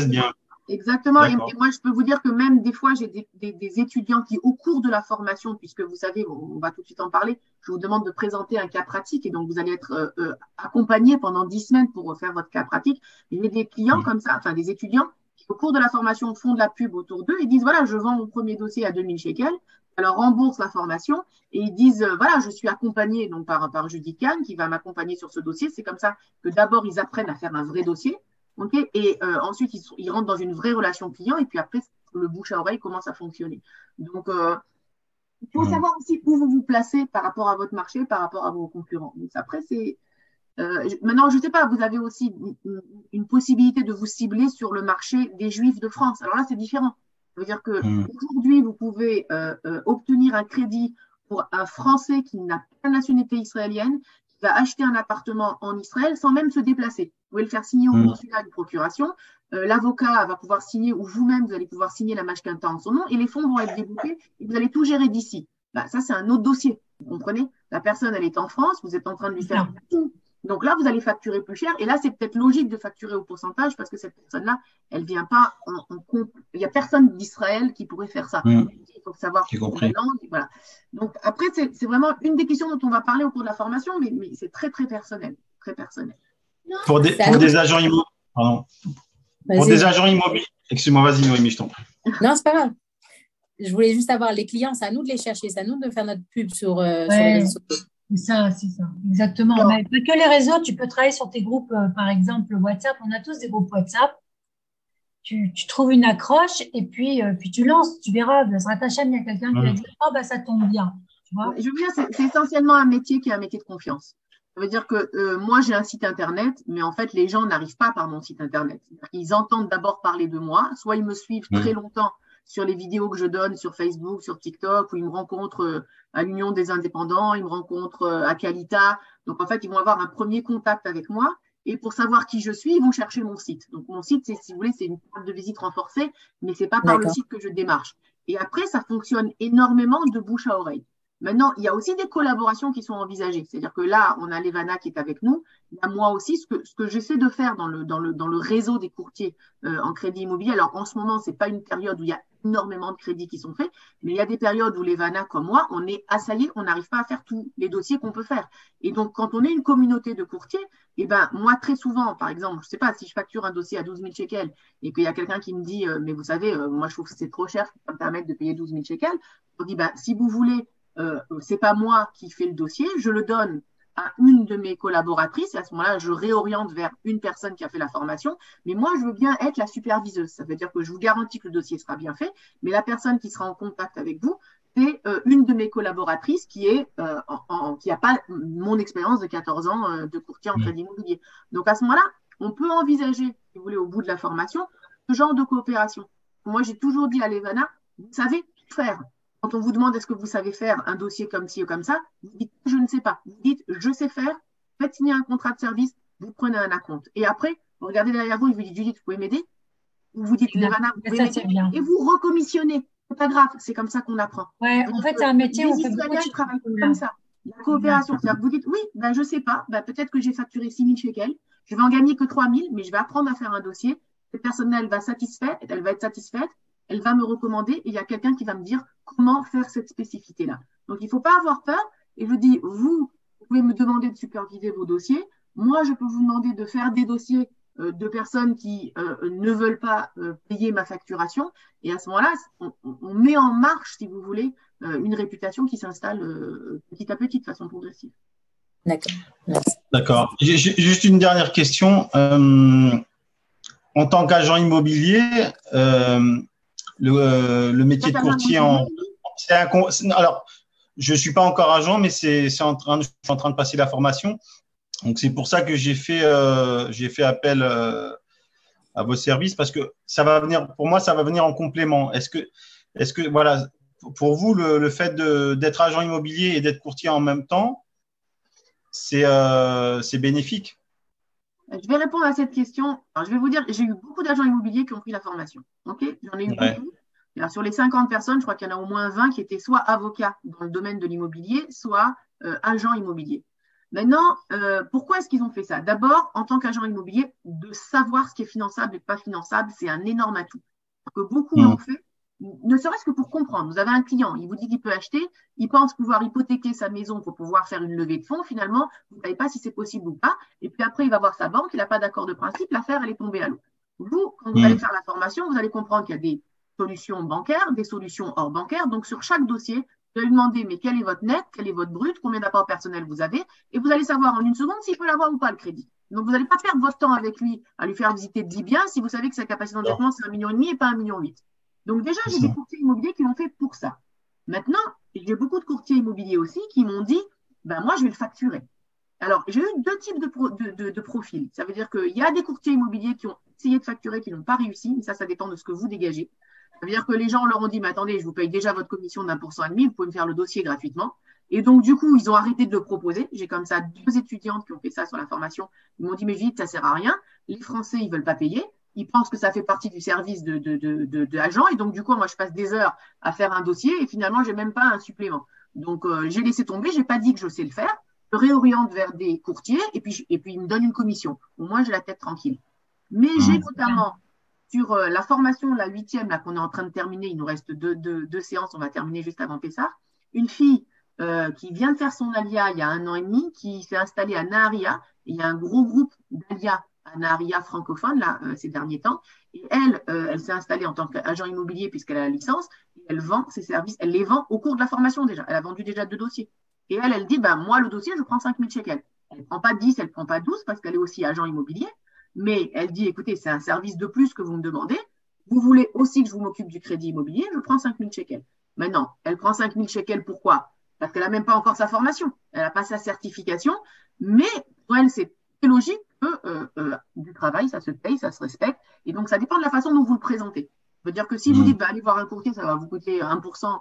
bien. Exactement. Et moi, je peux vous dire que même des fois, j'ai des étudiants qui, au cours de la formation, puisque vous savez, on va tout de suite en parler, je vous demande de présenter un cas pratique et donc vous allez être accompagné pendant 10 semaines pour faire votre cas pratique. Il y a des clients comme ça, enfin des étudiants qui, au cours de la formation, font de la pub autour d'eux et disent, voilà, je vends mon premier dossier à 2000 shekels, alors rembourse la formation et ils disent, voilà, je suis accompagné donc par Judith Kahn qui va m'accompagner sur ce dossier. C'est comme ça que d'abord, ils apprennent à faire un vrai dossier. Okay, et ensuite, ils rentrent dans une vraie relation client et puis après, le bouche à oreille commence à fonctionner. Donc, il faut savoir aussi où vous vous placez par rapport à votre marché, par rapport à vos concurrents. Donc, après, c'est… maintenant, je ne sais pas, vous avez aussi une possibilité de vous cibler sur le marché des Juifs de France. Alors là, c'est différent. Ça veut dire qu'aujourd'hui, vous pouvez obtenir un crédit pour un Français qui n'a pas la nationalité israélienne, va acheter un appartement en Israël sans même se déplacer. Vous pouvez le faire signer au consulat de procuration. L'avocat va pouvoir signer, ou vous-même, vous allez pouvoir signer la mashkenta en son nom, et les fonds vont être déboutés, et vous allez tout gérer d'ici. Bah, ça, c'est un autre dossier. Vous comprenez? La personne, elle est en France, vous êtes en train de lui faire tout. Donc là, vous allez facturer plus cher. Et là, c'est peut-être logique de facturer au pourcentage parce que cette personne-là, elle ne vient pas en compte. Il n'y a personne d'Israël qui pourrait faire ça. Il faut savoir la langue. Voilà. Donc après, c'est vraiment une des questions dont on va parler au cours de la formation, mais c'est très, très personnel. Très personnel. Pour des agents immobiliers. Pardon. Pour des agents immobiliers. Excuse-moi, vas-y, Noémie, je t'en prie. Non, c'est pas grave. Je voulais juste savoir les clients, c'est à nous de les chercher, c'est à nous de faire notre pub sur les réseaux sociaux. C'est ça, exactement. Non. Mais pas que les réseaux, tu peux travailler sur tes groupes, par exemple, WhatsApp. On a tous des groupes WhatsApp. Tu trouves une accroche et puis tu lances. Tu verras, Bezrat Hashem, il y a quelqu'un qui va dire « Oh, bah, ça tombe bien. » Tu vois. Je veux dire, c'est essentiellement un métier qui est un métier de confiance. Ça veut dire que moi, j'ai un site Internet, mais en fait, les gens n'arrivent pas par mon site Internet. Ils entendent d'abord parler de moi, soit ils me suivent très longtemps sur les vidéos que je donne sur Facebook, sur TikTok, où ils me rencontrent à l'Union des indépendants, ils me rencontrent à Qualita. Donc, en fait, ils vont avoir un premier contact avec moi. Et pour savoir qui je suis, ils vont chercher mon site. Donc, mon site, si vous voulez, c'est une carte de visite renforcée, mais ce n'est pas par le site que je démarche. Et après, ça fonctionne énormément de bouche à oreille. Maintenant, il y a aussi des collaborations qui sont envisagées. C'est-à-dire que là, on a Levana qui est avec nous. Il y a moi aussi, ce que j'essaie de faire dans le réseau des courtiers en crédit immobilier. Alors, en ce moment, ce n'est pas une période où il y a énormément de crédits qui sont faits, mais il y a des périodes où Levana, comme moi, on est assaillés, on n'arrive pas à faire tous les dossiers qu'on peut faire. Et donc, quand on est une communauté de courtiers, eh ben, moi, très souvent, par exemple, je ne sais pas, si je facture un dossier à 12 000 shekels et qu'il y a quelqu'un qui me dit, mais vous savez, moi, je trouve que c'est trop cher, je ne peux pas me permettre de payer 12 000 shekels. On dit, ben, si vous voulez, c'est pas moi qui fais le dossier, je le donne à une de mes collaboratrices et à ce moment-là, je réoriente vers une personne qui a fait la formation. Mais moi, je veux bien être la superviseuse. Ça veut dire que je vous garantis que le dossier sera bien fait, mais la personne qui sera en contact avec vous, c'est une de mes collaboratrices qui n'a pas mon expérience de 14 ans de courtier en crédit immobilier. Donc, à ce moment-là, on peut envisager, si vous voulez, au bout de la formation, ce genre de coopération. Moi, j'ai toujours dit à Levana, vous savez tout faire. Quand on vous demande est-ce que vous savez faire un dossier comme ci ou comme ça, vous dites je ne sais pas. Vous dites je sais faire, faites signer un contrat de service, vous prenez un acompte. Et après, vous regardez derrière vous et vous dites Judith, vous pouvez m'aider? Ou vous dites Levana, vous pouvez m'aider? Et vous recommissionnez. C'est pas grave, c'est comme ça qu'on apprend. Ouais, en fait, c'est un métier où on fait beaucoup de travail comme ça. La coopération, c'est-à-dire que vous dites oui, ben je sais pas, ben peut-être que j'ai facturé 6 000 shekels, je vais en gagner que 3 000, mais je vais apprendre à faire un dossier. Cette personne-là, elle va être satisfaite. Elle va me recommander et il y a quelqu'un qui va me dire comment faire cette spécificité-là. Donc, il ne faut pas avoir peur. Et je dis, vous pouvez me demander de superviser vos dossiers. Moi, je peux vous demander de faire des dossiers de personnes qui ne veulent pas payer ma facturation. Et à ce moment-là, on met en marche, si vous voulez, une réputation qui s'installe petit à petit, de façon progressive. D'accord. D'accord. J'ai juste une dernière question. En tant qu'agent immobilier, le métier de courtier alors je suis pas encore agent, mais je suis en train de passer la formation, donc c'est pour ça que j'ai fait appel à vos services, parce que ça va venir, pour moi, ça va venir en complément. Est-ce que voilà, pour vous, le fait d'être agent immobilier et d'être courtier en même temps, c'est bénéfique? Je vais répondre à cette question. Alors, je vais vous dire, j'ai eu beaucoup d'agents immobiliers qui ont pris la formation. Ok, j'en ai eu beaucoup. Alors, sur les 50 personnes, je crois qu'il y en a au moins 20 qui étaient soit avocats dans le domaine de l'immobilier, soit agents immobiliers. Maintenant, pourquoi est-ce qu'ils ont fait ça? D'abord, en tant qu'agent immobilier, de savoir ce qui est finançable et pas finançable, c'est un énorme atout. Que beaucoup l'ont fait, ne serait-ce que pour comprendre. Vous avez un client, il vous dit qu'il peut acheter, il pense pouvoir hypothéquer sa maison pour pouvoir faire une levée de fonds. Finalement, vous ne savez pas si c'est possible ou pas. Et puis après, il va voir sa banque, il n'a pas d'accord de principe, l'affaire, elle est tombée à l'eau. Vous, quand vous allez faire la formation, vous allez comprendre qu'il y a des solutions bancaires, des solutions hors bancaires. Donc, sur chaque dossier, vous allez lui demander, mais quel est votre net, quel est votre brut, combien d'apports personnels vous avez, et vous allez savoir en une seconde s'il peut l'avoir ou pas le crédit. Donc, vous n'allez pas perdre votre temps avec lui à lui faire visiter 10 biens si vous savez que sa capacité d'endettement, c'est 1,5 million et pas 1,8 million. Donc, déjà, j'ai des courtiers immobiliers qui l'ont fait pour ça. Maintenant, j'ai beaucoup de courtiers immobiliers aussi qui m'ont dit, ben, moi, je vais le facturer. Alors, j'ai eu deux types de profils. Ça veut dire qu'il y a des courtiers immobiliers qui ont essayé de facturer, qui n'ont pas réussi, mais ça dépend de ce que vous dégagez. Ça veut dire que les gens leur ont dit, mais attendez, je vous paye déjà votre commission d'1,5%, vous pouvez me faire le dossier gratuitement. Et donc, du coup, ils ont arrêté de le proposer. J'ai comme ça 2 étudiantes qui ont fait ça sur la formation. Ils m'ont dit, mais vite, ça sert à rien. Les Français, ils veulent pas payer. Ils pensent que ça fait partie du service de l'agent. Et donc, du coup, moi, je passe des heures à faire un dossier et finalement, j'ai même pas un supplément. Donc, j'ai laissé tomber. J'ai pas dit que je sais le faire. Je réoriente vers des courtiers et puis ils me donnent une commission. Au moins, j'ai la tête tranquille. Mais j'ai notamment sur la formation, la 8e, là, qu'on est en train de terminer, il nous reste deux séances, on va terminer juste avant Pessah, une fille qui vient de faire son alia il y a 1 an et demi, qui s'est installée à Naharia. Il y a un gros groupe d'alia à Naharia francophone, là, ces derniers temps. Et elle s'est installée en tant qu'agent immobilier puisqu'elle a la licence. Et elle vend ses services, elle les vend au cours de la formation déjà. Elle a vendu déjà 2 dossiers. Et elle dit, ben, moi, le dossier, je prends 5 000 shekels. Elle ne prend pas 10, elle ne prend pas 12 parce qu'elle est aussi agent immobilier. Mais elle dit, écoutez, c'est un service de plus que vous me demandez. Vous voulez aussi que je vous m'occupe du crédit immobilier, je prends 5 000 shekels. Maintenant, elle prend 5 000 shekels, pourquoi? Parce qu'elle n'a même pas encore sa formation. Elle n'a pas sa certification. Mais pour elle, c'est logique que du travail, ça se paye, ça se respecte. Et donc, ça dépend de la façon dont vous le présentez. Ça veut dire que si vous dites, bah, allez voir un courtier, ça va vous coûter 1%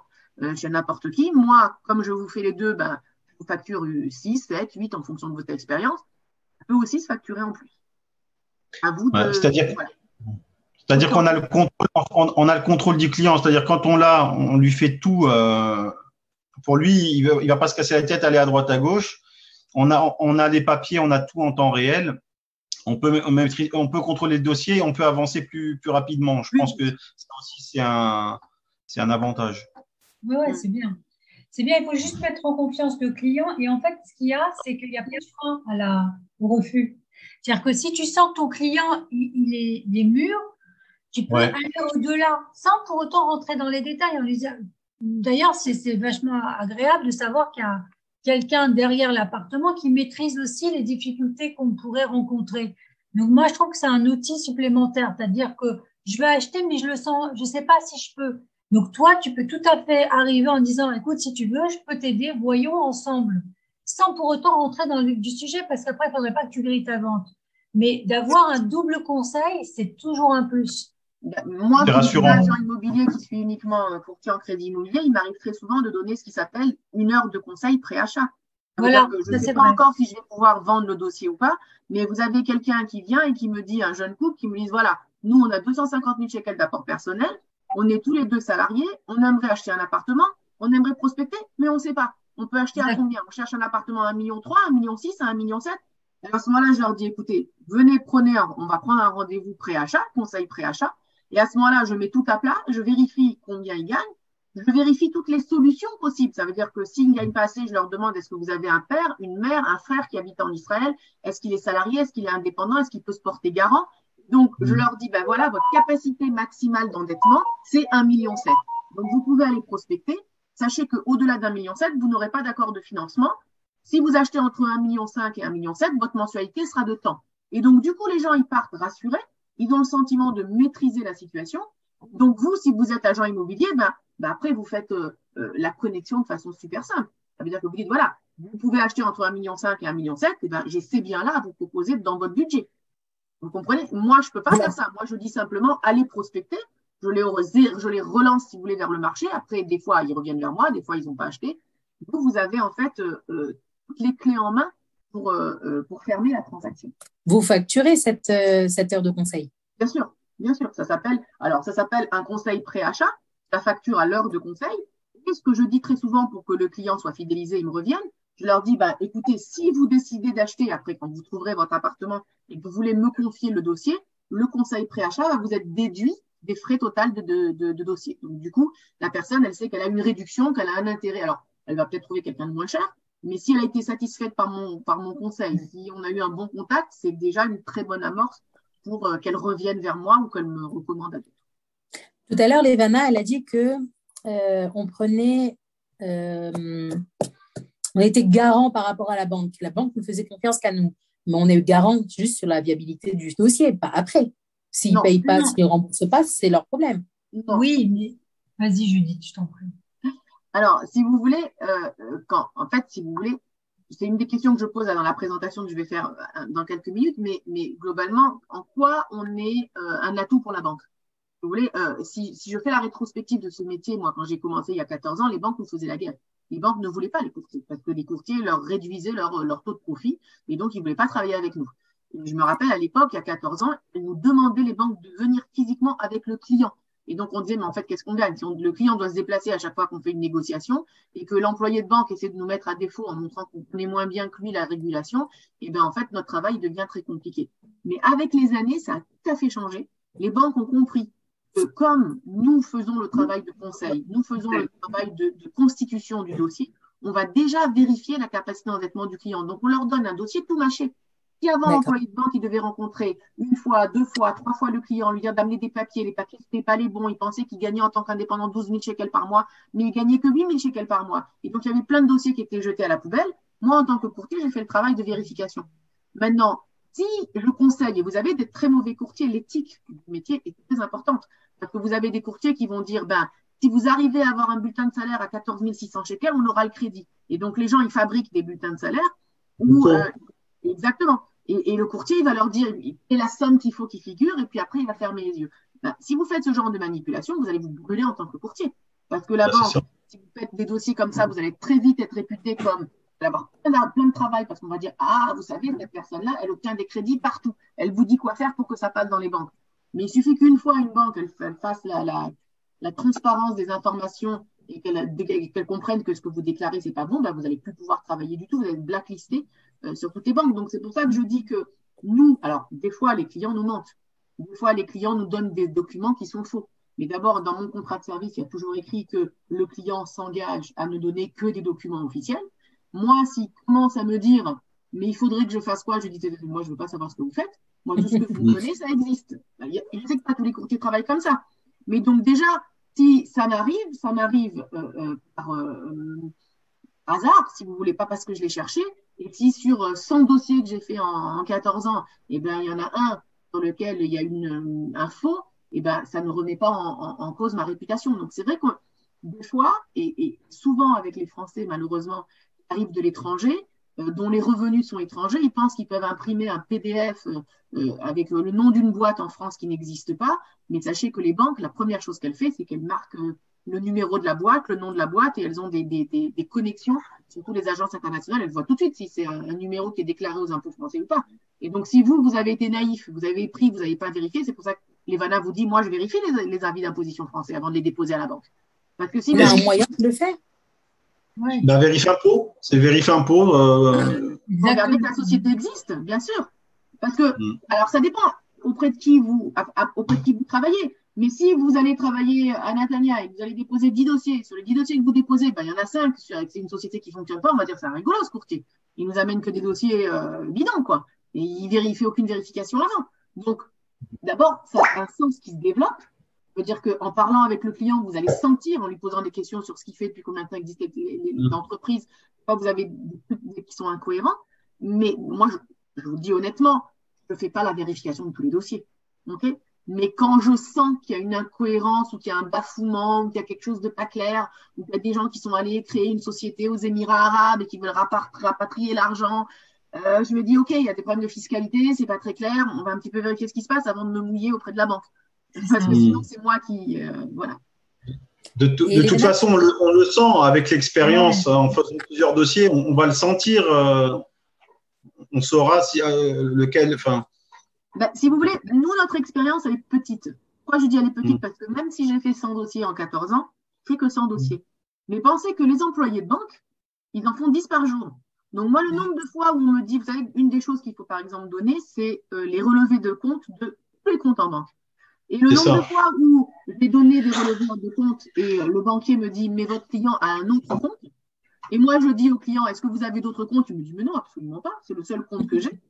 chez n'importe qui. Moi, comme je vous fais les deux, ben, je vous facture 6, 7, 8 en fonction de votre expérience. Ça peut aussi se facturer en plus. À vous de. C'est-à-dire qu'on a le contrôle du client. C'est-à-dire quand on lui fait tout. Pour lui, il va pas se casser la tête, aller à droite, à gauche. On a les papiers, on a tout en temps réel. On peut contrôler le dossier, on peut avancer plus rapidement. Je pense que ça aussi, c'est un avantage. Oui, c'est bien. C'est bien, il faut juste mettre en confiance le client. Et en fait, ce qu'il y a, c'est qu'il y a plein de freins au refus. C'est-à-dire que si tu sens que ton client, il est mûr, tu peux aller au-delà, sans pour autant rentrer dans les détails. D'ailleurs, c'est vachement agréable de savoir qu'il y a quelqu'un derrière l'appartement qui maîtrise aussi les difficultés qu'on pourrait rencontrer. Donc, moi, je trouve que c'est un outil supplémentaire. C'est-à-dire que je vais acheter, mais je le sens, je ne sais pas si je peux. Donc, toi, tu peux tout à fait arriver en disant, écoute, si tu veux, je peux t'aider, voyons ensemble. Sans pour autant rentrer dans le vif du sujet, parce qu'après, il ne faudrait pas que tu grilles ta vente. Mais d'avoir un double conseil, c'est toujours un plus. Moi, comme agent immobilier qui suis uniquement courtier en crédit immobilier, il m'arrive très souvent de donner ce qui s'appelle 1 heure de conseil pré-achat. Voilà, je ne sais pas encore si je vais pouvoir vendre le dossier ou pas, mais vous avez quelqu'un qui vient et qui me dit, un jeune couple, qui me dit, voilà, nous, on a 250 000 shekels d'apport personnel, on est tous les 2 salariés, on aimerait acheter un appartement, on aimerait prospecter, mais on ne sait pas. On peut acheter à combien? On cherche un appartement à 1,3 million, 1,6 million, à 1,7 million. Et à ce moment-là, je leur dis, écoutez, venez, on va prendre un rendez-vous pré-achat, conseil pré-achat. Et à ce moment-là, je mets tout à plat, je vérifie combien ils gagnent, je vérifie toutes les solutions possibles. Ça veut dire que s'ils ne gagnent pas assez, je leur demande, est-ce que vous avez un père, une mère, un frère qui habite en Israël? Est-ce qu'il est salarié? Est-ce qu'il est indépendant? Est-ce qu'il peut se porter garant? Donc, je leur dis, ben voilà, votre capacité maximale d'endettement, c'est 1,7 million. Donc, vous pouvez aller prospecter. Sachez qu'au-delà d'1,7 million, vous n'aurez pas d'accord de financement. Si vous achetez entre 1,5 million et 1,7 million, votre mensualité sera de temps. Et donc, du coup, les gens, ils partent rassurés. Ils ont le sentiment de maîtriser la situation. Donc, vous, si vous êtes agent immobilier, après, vous faites la connexion de façon super simple. Ça veut dire que vous dites, voilà, vous pouvez acheter entre 1,5 million et 1,7 million, et j'ai ces biens-là à vous proposer dans votre budget. Vous comprenez? Moi, je ne peux pas faire ça. Moi, je dis simplement, allez prospecter. je les relance, si vous voulez, vers le marché. Après, des fois, ils reviennent vers moi, des fois, ils n'ont pas acheté. Vous avez en fait toutes les clés en main pour fermer la transaction. Vous facturez cette heure de conseil? Bien sûr. Ça s'appelle un conseil pré-achat. La facture à l'heure de conseil. Et ce que je dis très souvent pour que le client soit fidélisé, il me revienne, je leur dis, écoutez, si vous décidez d'acheter après, quand vous trouverez votre appartement et que vous voulez me confier le dossier, le conseil pré-achat va vous être déduit des frais totaux de dossier. Donc, du coup, la personne, elle sait qu'elle a une réduction, qu'elle a un intérêt. Alors, elle va peut-être trouver quelqu'un de moins cher, mais si elle a été satisfaite par mon conseil, si on a eu un bon contact, c'est déjà une très bonne amorce pour qu'elle revienne vers moi ou qu'elle me recommande à d'autres. Tout à l'heure, Levana, elle a dit que on était garant par rapport à la banque. La banque ne faisait confiance qu'à nous, mais on est garant juste sur la viabilité du dossier, pas après. S'ils ne payent pas, s'ils ne remboursent pas, c'est leur problème. Non. Oui, mais vas-y Judith, je t'en prie. Alors, si vous voulez, si vous voulez, c'est une des questions que je pose dans la présentation que je vais faire dans quelques minutes, mais globalement, en quoi on est un atout pour la banque? Vous voulez, si je fais la rétrospective de ce métier, moi, quand j'ai commencé il y a 14 ans, les banques nous faisaient la guerre. Les banques ne voulaient pas les courtiers parce que les courtiers leur réduisaient leur taux de profit et donc ils ne voulaient pas travailler avec nous. Et je me rappelle à l'époque, il y a 14 ans, elles nous demandaient, les banques, de venir physiquement avec le client. Et donc, on disait, mais en fait, qu'est-ce qu'on gagne? Si le client doit se déplacer à chaque fois qu'on fait une négociation et que l'employé de banque essaie de nous mettre à défaut en montrant qu'on connaît moins bien que lui la régulation, et bien, en fait, notre travail devient très compliqué. Mais avec les années, ça a tout à fait changé. Les banques ont compris que comme nous faisons le travail de conseil, nous faisons le travail de constitution du dossier, on va déjà vérifier la capacité d'endettement du client. Donc, on leur donne un dossier tout mâché. Si avant l'employé de banque, il devait rencontrer une fois, 2 fois, 3 fois le client, lui dire d'amener des papiers, les papiers, ce n'étaient pas les bons, il pensait qu'il gagnait en tant qu'indépendant 12 000 shekels par mois, mais il gagnait que 8 000 shekels par mois. Et donc, il y avait plein de dossiers qui étaient jetés à la poubelle. Moi, en tant que courtier, j'ai fait le travail de vérification. Maintenant, si je conseille, et vous avez des très mauvais courtiers, l'éthique du métier est très importante, parce que vous avez des courtiers qui vont dire, si vous arrivez à avoir un bulletin de salaire à 14 600 shekels, on aura le crédit. Et donc, les gens, ils fabriquent des bulletins de salaire où, exactement. Et le courtier, il va leur dire, c'est la somme qu'il faut qu'il figure, et puis après, il va fermer les yeux. Si vous faites ce genre de manipulation, vous allez vous brûler en tant que courtier. Parce que la banque, si vous faites des dossiers comme ça, vous allez très vite être réputé comme avoir plein de travail, parce qu'on va dire, vous savez, cette personne-là, elle obtient des crédits partout. Elle vous dit quoi faire pour que ça passe dans les banques. Mais il suffit qu'une fois, une banque, elle fasse la transparence des informations et qu'elle comprenne que ce que vous déclarez, c'est pas bon, vous n'allez plus pouvoir travailler du tout, vous allez être blacklisté sur toutes les banques. Donc, c'est pour ça que je dis que nous, alors, des fois, les clients nous mentent. Des fois, les clients nous donnent des documents qui sont faux. Mais d'abord, dans mon contrat de service, il y a toujours écrit que le client s'engage à ne donner que des documents officiels. Moi, s'il commence à me dire, mais il faudrait que je fasse quoi, je dis, moi, je ne veux pas savoir ce que vous faites. Moi, tout ce que vous me donnez, ça existe. Je sais que pas tous les courtiers travaillent comme ça. Mais donc, déjà, si ça m'arrive par hasard, si vous voulez, pas parce que je l'ai cherché. Et si sur 100 dossiers que j'ai fait en 14 ans, il y en a un sur lequel il y a un faux, ça ne remet pas en cause ma réputation. Donc, c'est vrai que des fois, et souvent avec les Français, malheureusement, qui arrivent de l'étranger, dont les revenus sont étrangers, ils pensent qu'ils peuvent imprimer un PDF avec le nom d'une boîte en France qui n'existe pas. Mais sachez que les banques, la première chose qu'elles font, c'est qu'elles marquent le numéro de la boîte, le nom de la boîte, et elles ont des connexions, surtout les agences internationales, elles voient tout de suite si c'est un numéro qui est déclaré aux impôts français ou pas. Et donc, si vous avez été naïf, vous avez pris, vous n'avez pas vérifié, c'est pour ça que Levana vous dit, moi, je vérifie les avis d'imposition français avant de les déposer à la banque. Parce que si il y a un moyen de le faire. Ouais. Vérifier impôt, c'est vérifier impôt. Regardez que la société existe, bien sûr. Parce que, alors ça dépend auprès de qui vous travaillez. Mais si vous allez travailler à Natania et que vous allez déposer 10 dossiers, sur les 10 dossiers que vous déposez, il y en a 5, c'est une société qui ne fonctionne pas, on va dire c'est un rigolo ce courtier. Il nous amène que des dossiers bidons, quoi. Et il vérifie aucune vérification avant. Donc, d'abord, ça a un sens qui se développe. Ça veut dire qu'en parlant avec le client, vous allez sentir, en lui posant des questions sur ce qu'il fait, depuis combien de temps existent les entreprises, vous avez des trucs qui sont incohérents. Mais moi, je vous dis honnêtement, je ne fais pas la vérification de tous les dossiers. Okay, mais quand je sens qu'il y a une incohérence ou qu'il y a un bafouement ou qu'il y a quelque chose de pas clair ou qu'il y a des gens qui sont allés créer une société aux Émirats arabes et qui veulent rapatrier l'argent, je me dis, OK, il y a des problèmes de fiscalité, c'est pas très clair, on va un petit peu vérifier ce qui se passe avant de me mouiller auprès de la banque. Parce que sinon, c'est moi qui… voilà. De toute façon, on le sent avec l'expérience, en faisant plusieurs dossiers, on va le sentir, on saura si, lequel. Si vous voulez, nous, notre expérience, elle est petite. Pourquoi je dis elle est petite? Parce que même si j'ai fait 100 dossiers en 14 ans, je fais que 100 dossiers. Mais pensez que les employés de banque, ils en font 10 par jour. Donc, moi, le nombre de fois où on me dit, vous savez, une des choses qu'il faut par exemple donner, c'est les relevés de compte de tous les comptes en banque. Et le nombre de fois où j'ai donné des relevés de compte et le banquier me dit, mais votre client a un autre compte. Et moi, je dis au client, est-ce que vous avez d'autres comptes? Il me dit, mais non, absolument pas, c'est le seul compte que j'ai.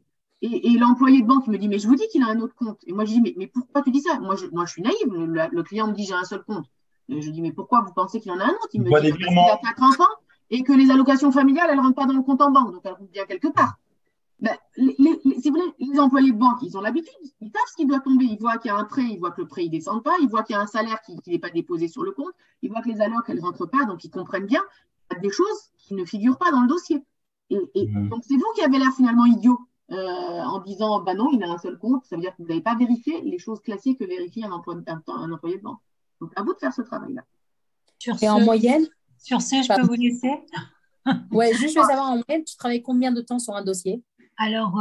Et l'employé de banque me dit, mais je vous dis qu'il a un autre compte. Et moi, je dis, mais pourquoi tu dis ça? Moi, je suis naïve. Le client me dit, j'ai un seul compte. Et je dis, mais pourquoi vous pensez qu'il en a un autre? Il me dit, parce qu'il a 4 enfants et que les allocations familiales, elles ne rentrent pas dans le compte en banque. Donc, elles rentrent bien quelque part. Si vous voulez, les employés de banque, ils ont l'habitude. Ils savent ce qui doit tomber. Ils voient qu'il y a un prêt, ils voient que le prêt ne descend pas. Ils voient qu'il y a un salaire qui n'est pas déposé sur le compte. Ils voient que les allocs, elles ne rentrent pas. Donc, ils comprennent bien qu'il y a des choses qui ne figurent pas dans le dossier. Donc, c'est vous qui avez l'air finalement idiot. En disant, bah non, il a un seul compte, ça veut dire que vous n'avez pas vérifié les choses classiques que vérifie un employé de banque. Donc, à vous de faire ce travail-là. En moyenne? Sur ce, je peux vous laisser? Ouais, juste, je veux savoir, en moyenne, tu travailles combien de temps sur un dossier? Alors,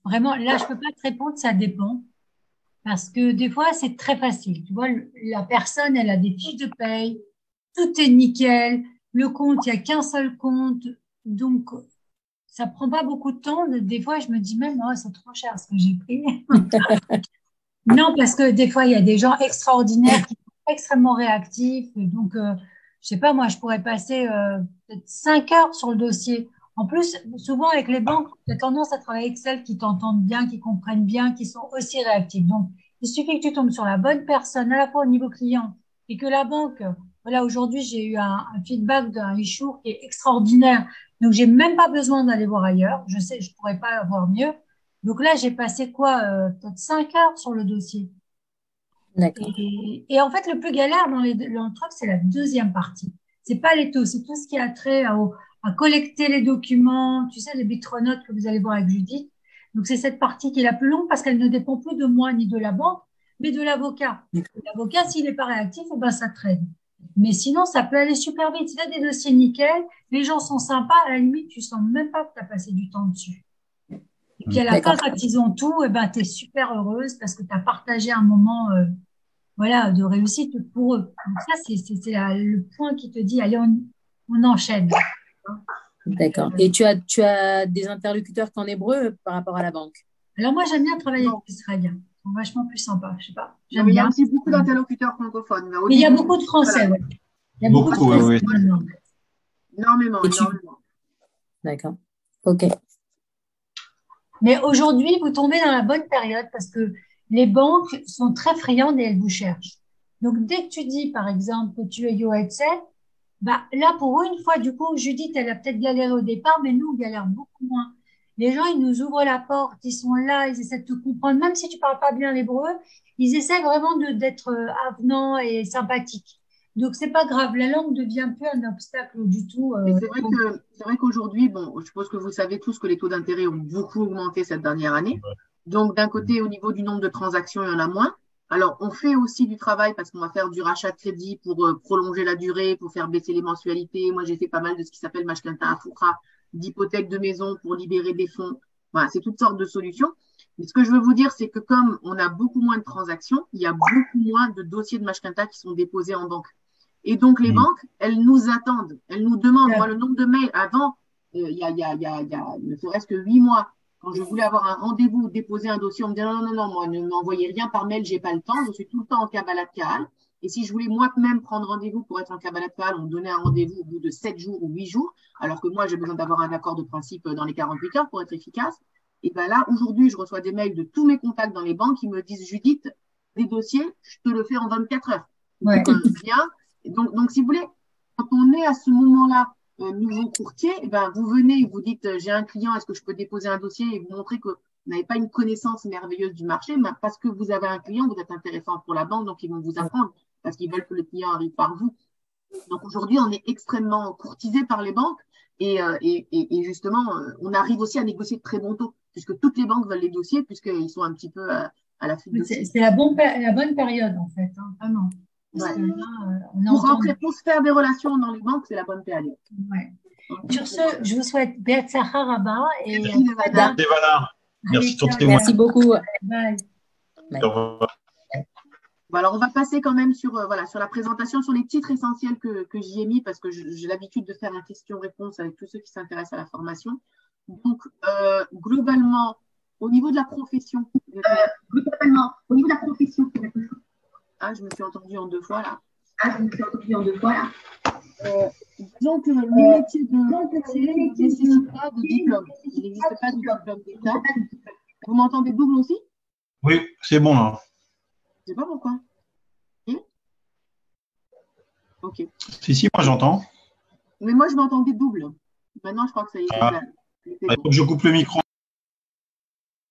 vraiment, là, je ne peux pas te répondre, ça dépend. Parce que des fois, c'est très facile. Tu vois, la personne, elle a des fiches de paye, tout est nickel, le compte, il n'y a qu'un seul compte. Donc, ça prend pas beaucoup de temps. Des fois, je me dis même, oh, c'est trop cher ce que j'ai pris. Non, parce que des fois, il y a des gens extraordinaires qui sont extrêmement réactifs. Donc, je sais pas, moi, je pourrais passer peut-être 5 heures sur le dossier. En plus, souvent, avec les banques, tu as tendance à travailler avec celles qui t'entendent bien, qui comprennent bien, qui sont aussi réactives. Donc, il suffit que tu tombes sur la bonne personne, à la fois au niveau client, et que la banque… Voilà, aujourd'hui, j'ai eu un feedback d'un issue qui est extraordinaire. Donc, j'ai même pas besoin d'aller voir ailleurs. Je sais, je pourrais pas avoir mieux. Donc là, j'ai passé peut-être 5 heures sur le dossier. D'accord. Et en fait, le plus galère dans le truc, c'est la deuxième partie. C'est pas les taux, c'est tout ce qui a trait à collecter les documents, tu sais, les bitronotes que vous allez voir avec Judith. Donc, c'est cette partie qui est la plus longue parce qu'elle ne dépend plus de moi ni de la banque, mais de l'avocat. L'avocat, s'il n'est pas réactif, ben, ça traîne. Mais sinon, ça peut aller super vite. Si tu as des dossiers nickel, les gens sont sympas, à la limite, tu sens même pas que tu as passé du temps dessus. Et puis à la fin, quand ils ont tout, eh ben, tu es super heureuse parce que tu as partagé un moment de réussite pour eux. Donc ça, c'est le point qui te dit, allez, on enchaîne. D'accord. Et tu as des interlocuteurs qu'en hébreu par rapport à la banque? Alors moi, j'aime bien travailler avec les Israéliens. Ils sont vachement plus sympas, je sais pas. Il y a aussi beaucoup d'interlocuteurs francophones. Mais il y a beaucoup de Français, voilà. Il y a beaucoup de Français. Énormément. D'accord. OK. Mais aujourd'hui, vous tombez dans la bonne période parce que les banques sont très friandes et elles vous cherchent. Donc, dès que tu dis, par exemple, que tu es UHC, bah, là, pour une fois, du coup, Judith, elle a peut-être galéré au départ, mais nous, on galère beaucoup moins. Les gens, ils nous ouvrent la porte, ils sont là, ils essaient de te comprendre. Même si tu parles pas bien l'hébreu, ils essaient vraiment d'être avenants et sympathiques. Donc, c'est pas grave. La langue ne devient plus un obstacle du tout. C'est vrai qu'aujourd'hui, bon, je suppose que vous savez tous que les taux d'intérêt ont beaucoup augmenté cette dernière année. Donc, d'un côté, au niveau du nombre de transactions, il y en a moins. Alors, on fait aussi du travail parce qu'on va faire du rachat de crédit pour prolonger la durée, pour faire baisser les mensualités. Moi, j'ai fait pas mal de ce qui s'appelle Mashkenta Afoucha, d'hypothèques de maison pour libérer des fonds. Voilà, c'est toutes sortes de solutions. Mais ce que je veux vous dire, c'est que comme on a beaucoup moins de transactions, il y a beaucoup moins de dossiers de Mashkenta qui sont déposés en banque. Et donc, les banques, elles nous attendent, elles nous demandent. Moi, le nombre de mails avant, il y a ne serait-ce que 8 mois, quand je voulais avoir un rendez-vous, déposer un dossier, on me disait non, moi, ne m'envoyez rien par mail, j'ai pas le temps, je suis tout le temps en Kabbalat Kahal. Et si je voulais moi-même prendre rendez-vous pour être en Kabbalat Kahal, on me donnait un rendez-vous au bout de 7 jours ou 8 jours, alors que moi, j'ai besoin d'avoir un accord de principe dans les 48 heures pour être efficace. Et bien là, aujourd'hui, je reçois des mails de tous mes contacts dans les banques qui me disent, Judith, des dossiers, je te le fais en 24 heures. Ouais. Bien. Donc, si vous voulez, quand on est à ce moment-là, nouveau courtier, eh ben, vous venez, vous dites, j'ai un client, est-ce que je peux déposer un dossier et vous montrer que vous n'avez pas une connaissance merveilleuse du marché, mais parce que vous avez un client, vous êtes intéressant pour la banque, donc ils vont vous apprendre parce qu'ils veulent que le client arrive par vous. Donc aujourd'hui, on est extrêmement courtisé par les banques et justement, on arrive aussi à négocier de très bons taux puisque toutes les banques veulent les dossiers puisqu'ils sont un petit peu à la suite de ça. C'est la bonne période, en fait, hein, vraiment. Parce que là, pour se faire des relations dans les banques, c'est la bonne période. Ouais. Sur ce, je vous souhaite Be'atzlacha Rabba et merci pour tes Merci beaucoup. Bye. Au revoir. Bon, alors, on va passer quand même sur la présentation, sur les titres essentiels que j'y ai mis parce que j'ai l'habitude de faire un question-réponse avec tous ceux qui s'intéressent à la formation. Donc, globalement, au niveau de la profession, ah, je me suis entendue en deux fois là. Disons que le métier de banquier ne nécessite pas de diplôme. Il n'existe pas de diplôme d'État. Vous m'entendez double aussi? Oui, c'est bon là. Je ne sais pas pourquoi. Ok. Si, moi j'entends. Mais moi, je m'entendais double. Maintenant, je crois que ça y est. Il faut que je coupe le micro.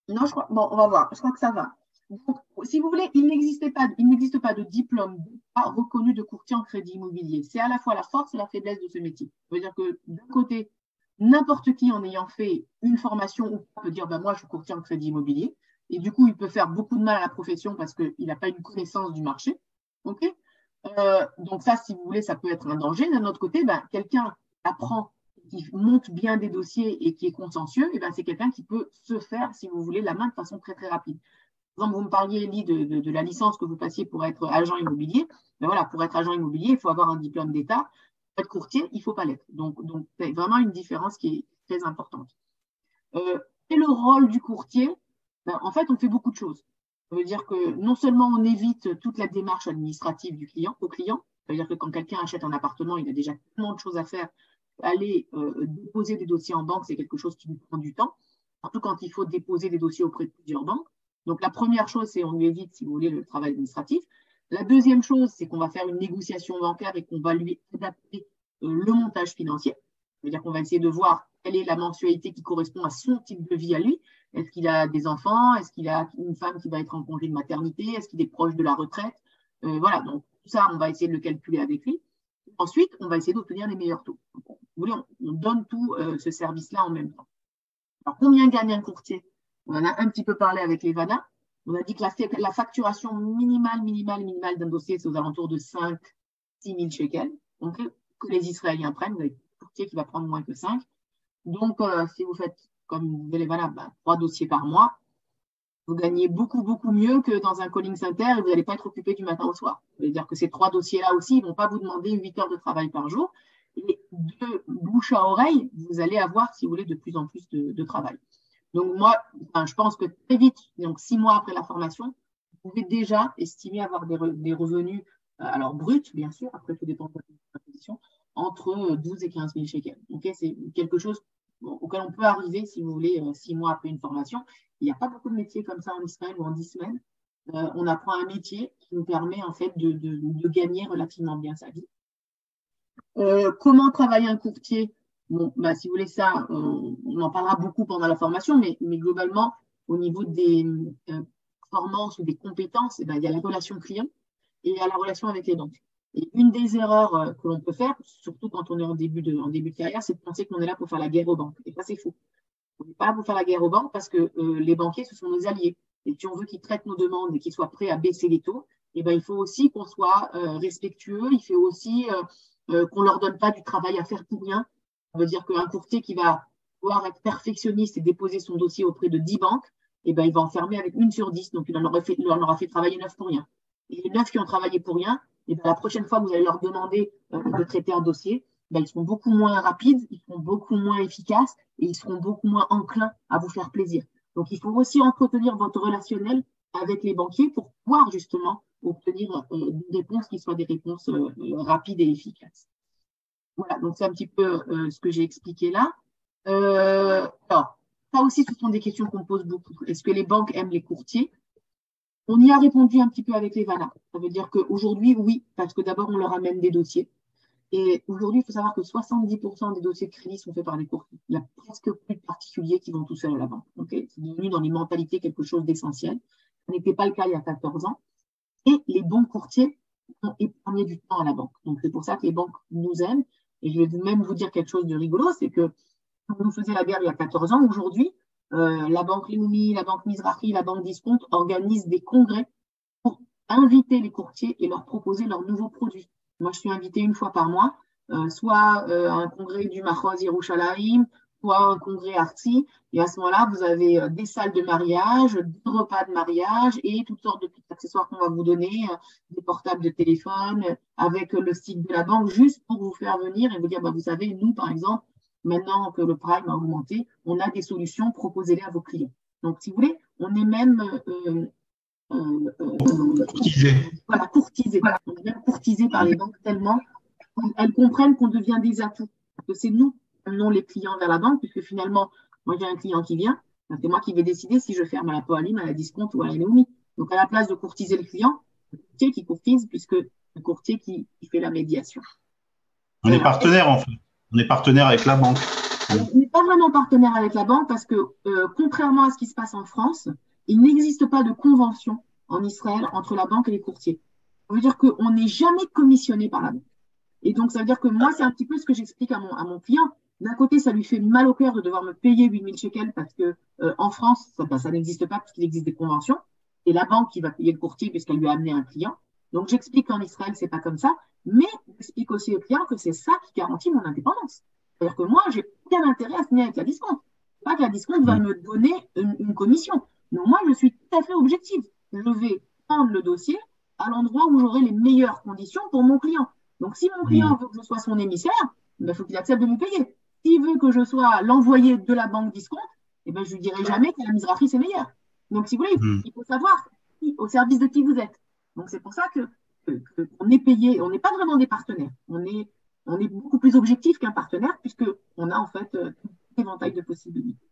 Non, je crois. Bon, on va voir. Je crois que ça va. Donc, si vous voulez, il n'existe pas de diplôme reconnu de courtier en crédit immobilier. C'est à la fois la force et la faiblesse de ce métier. Ça veut dire que d'un côté, n'importe qui en ayant fait une formation peut dire ben, moi, je suis courtier en crédit immobilier. Et du coup, il peut faire beaucoup de mal à la profession parce qu'il n'a pas une connaissance du marché. Okay, donc ça, si vous voulez, ça peut être un danger. D'un autre côté, ben, quelqu'un apprend, qui monte bien des dossiers et qui est consciencieux, et ben, c'est quelqu'un qui peut se faire, si vous voulez, la main de façon très, très rapide. Par exemple, vous me parliez, Elie, de la licence que vous passiez pour être agent immobilier. Ben voilà, pour être agent immobilier, il faut avoir un diplôme d'État. Pour être courtier, il ne faut pas l'être. Donc, c'est vraiment une différence qui est très importante. Et le rôle du courtier, ben, en fait, on fait beaucoup de choses. Ça veut dire que non seulement on évite toute la démarche administrative du client au client, ça veut dire que quand quelqu'un achète un appartement, il a déjà tellement de choses à faire. Aller déposer des dossiers en banque, c'est quelque chose qui lui prend du temps, surtout quand il faut déposer des dossiers auprès de plusieurs banques. Donc, la première chose, c'est on lui évite, si vous voulez, le travail administratif. La deuxième chose, c'est qu'on va faire une négociation bancaire et qu'on va lui adapter le montage financier. Ça veut dire qu'on va essayer de voir quelle est la mensualité qui correspond à son type de vie à lui. Est-ce qu'il a des enfants? Est-ce qu'il a une femme qui va être en congé de maternité? Est-ce qu'il est proche de la retraite? Voilà, donc tout ça, on va essayer de le calculer avec lui. Ensuite, on va essayer d'obtenir les meilleurs taux. Donc, vous voulez, on donne tout ce service-là en même temps. Alors, combien gagne un courtier? On en a un petit peu parlé avec les VADA. On a dit que la facturation minimale d'un dossier, c'est aux alentours de 5 6 000 shekels. Donc, que les Israéliens prennent, vous avez un courtier qui va prendre moins que 5. Donc, si vous faites comme les VADA, 3 dossiers par mois, vous gagnez beaucoup, beaucoup mieux que dans un calling center et vous n'allez pas être occupé du matin au soir. C'est-à-dire que ces 3 dossiers-là aussi, ils ne vont pas vous demander 8 heures de travail par jour. Et de bouche à oreille, vous allez avoir, si vous voulez, de plus en plus de travail. Donc, moi, je pense que très vite, donc 6 mois après la formation, vous pouvez déjà estimer avoir des revenus, alors bruts, bien sûr, après tout dépend de votre position, entre 12 et 15 000 shekels. Okay, c'est quelque chose auquel on peut arriver, si vous voulez, 6 mois après une formation. Il n'y a pas beaucoup de métiers comme ça en Israël ou en 10 semaines. On apprend un métier qui nous permet en fait de gagner relativement bien sa vie. Comment travailler un courtier? Bon, si vous voulez ça, on en parlera beaucoup pendant la formation, mais globalement, au niveau des performances ou des compétences, il y a la relation client et il y a la relation avec les banques. Et une des erreurs que l'on peut faire, surtout quand on est en début de carrière, c'est de penser qu'on est là pour faire la guerre aux banques. Et ça, c'est faux. On n'est pas là pour faire la guerre aux banques parce que les banquiers, ce sont nos alliés. Et si on veut qu'ils traitent nos demandes et qu'ils soient prêts à baisser les taux, il faut aussi qu'on soit respectueux. Il faut aussi qu'on ne leur donne pas du travail à faire pour rien. Ça veut dire qu'un courtier qui va pouvoir être perfectionniste et déposer son dossier auprès de 10 banques, il va enfermer avec 1 sur 10. Donc, il en aura fait travailler 9 pour rien. Et les 9 qui ont travaillé pour rien, la prochaine fois que vous allez leur demander de traiter un dossier, ils seront beaucoup moins rapides, ils seront beaucoup moins efficaces et ils seront beaucoup moins enclins à vous faire plaisir. Donc, il faut aussi entretenir votre relationnel avec les banquiers pour pouvoir justement obtenir des réponses qui soient des réponses rapides et efficaces. Voilà, donc c'est un petit peu ce que j'ai expliqué là. Alors, ça aussi, ce sont des questions qu'on pose beaucoup. Est-ce que les banques aiment les courtiers? On y a répondu un petit peu avec les VADA. Ça veut dire qu'aujourd'hui, oui, parce que d'abord, on leur amène des dossiers. Et aujourd'hui, il faut savoir que 70% des dossiers de crédit sont faits par les courtiers. Il n'y a presque plus de particuliers qui vont tout seuls à la banque. Okay, c'est devenu dans les mentalités quelque chose d'essentiel. Ça n'était pas le cas il y a 14 ans. Et les bons courtiers ont épargné du temps à la banque. Donc, c'est pour ça que les banques nous aiment. Et je vais même vous dire quelque chose de rigolo, c'est que quand on faisait la guerre il y a 14 ans, aujourd'hui, la Banque Leumi, la Banque Mizrahi, la Banque Discount organisent des congrès pour inviter les courtiers et leur proposer leurs nouveaux produits. Moi, je suis invitée une fois par mois, soit un congrès du Mahoz Yerushalayim, soit un congrès Artsy. Et à ce moment-là, vous avez des salles de mariage, des repas de mariage et toutes sortes de petits accessoires qu'on va vous donner, des portables de téléphone, avec le stick de la banque, juste pour vous faire venir et vous dire, bah, vous savez, nous, par exemple, maintenant que le prime a augmenté, on a des solutions, proposez-les à vos clients. Donc, si vous voulez, on est même voilà, courtisé. Voilà. On est même courtisé par les banques tellement elles comprennent qu'on devient des atouts. Que c'est nous qui amenons les clients vers la banque, puisque finalement, moi j'ai un client qui vient, c'est moi qui vais décider si je ferme à la Poalim, à la Discount ou à la Leumi. Donc à la place de courtiser le client, le courtier qui courtise, puisque le courtier qui fait la médiation. On est partenaire en fait. On est partenaire avec la banque. Alors, on n'est pas vraiment partenaire avec la banque parce que, contrairement à ce qui se passe en France, il n'existe pas de convention en Israël entre la banque et les courtiers. Ça veut dire qu'on n'est jamais commissionné par la banque. Et donc, ça veut dire que moi, c'est un petit peu ce que j'explique à mon client. D'un côté, ça lui fait mal au cœur de devoir me payer 8 000 shekels parce que en France, ça n'existe pas puisqu'il existe des conventions. Et la banque qui va payer le courtier puisqu'elle lui a amené un client. Donc, j'explique qu'en Israël, c'est pas comme ça. Mais j'explique aussi au client que c'est ça qui garantit mon indépendance. C'est-à-dire que moi, j'ai aucun intérêt à signer avec la discount. Pas que la discount va me donner une commission. Donc, moi, je suis tout à fait objective. Je vais prendre le dossier à l'endroit où j'aurai les meilleures conditions pour mon client. Donc, si mon client veut que je sois son émissaire, il faut qu'il accepte de me payer. S'il veut que je sois l'envoyé de la banque discount, je ne lui dirai jamais que la Mizrahi, c'est meilleur. Donc, si vous voulez, il faut savoir au service de qui vous êtes. Donc, c'est pour ça qu'on est payé. On n'est pas vraiment des partenaires. On est beaucoup plus objectif qu'un partenaire puisqu'on a en fait tout éventail de possibilités.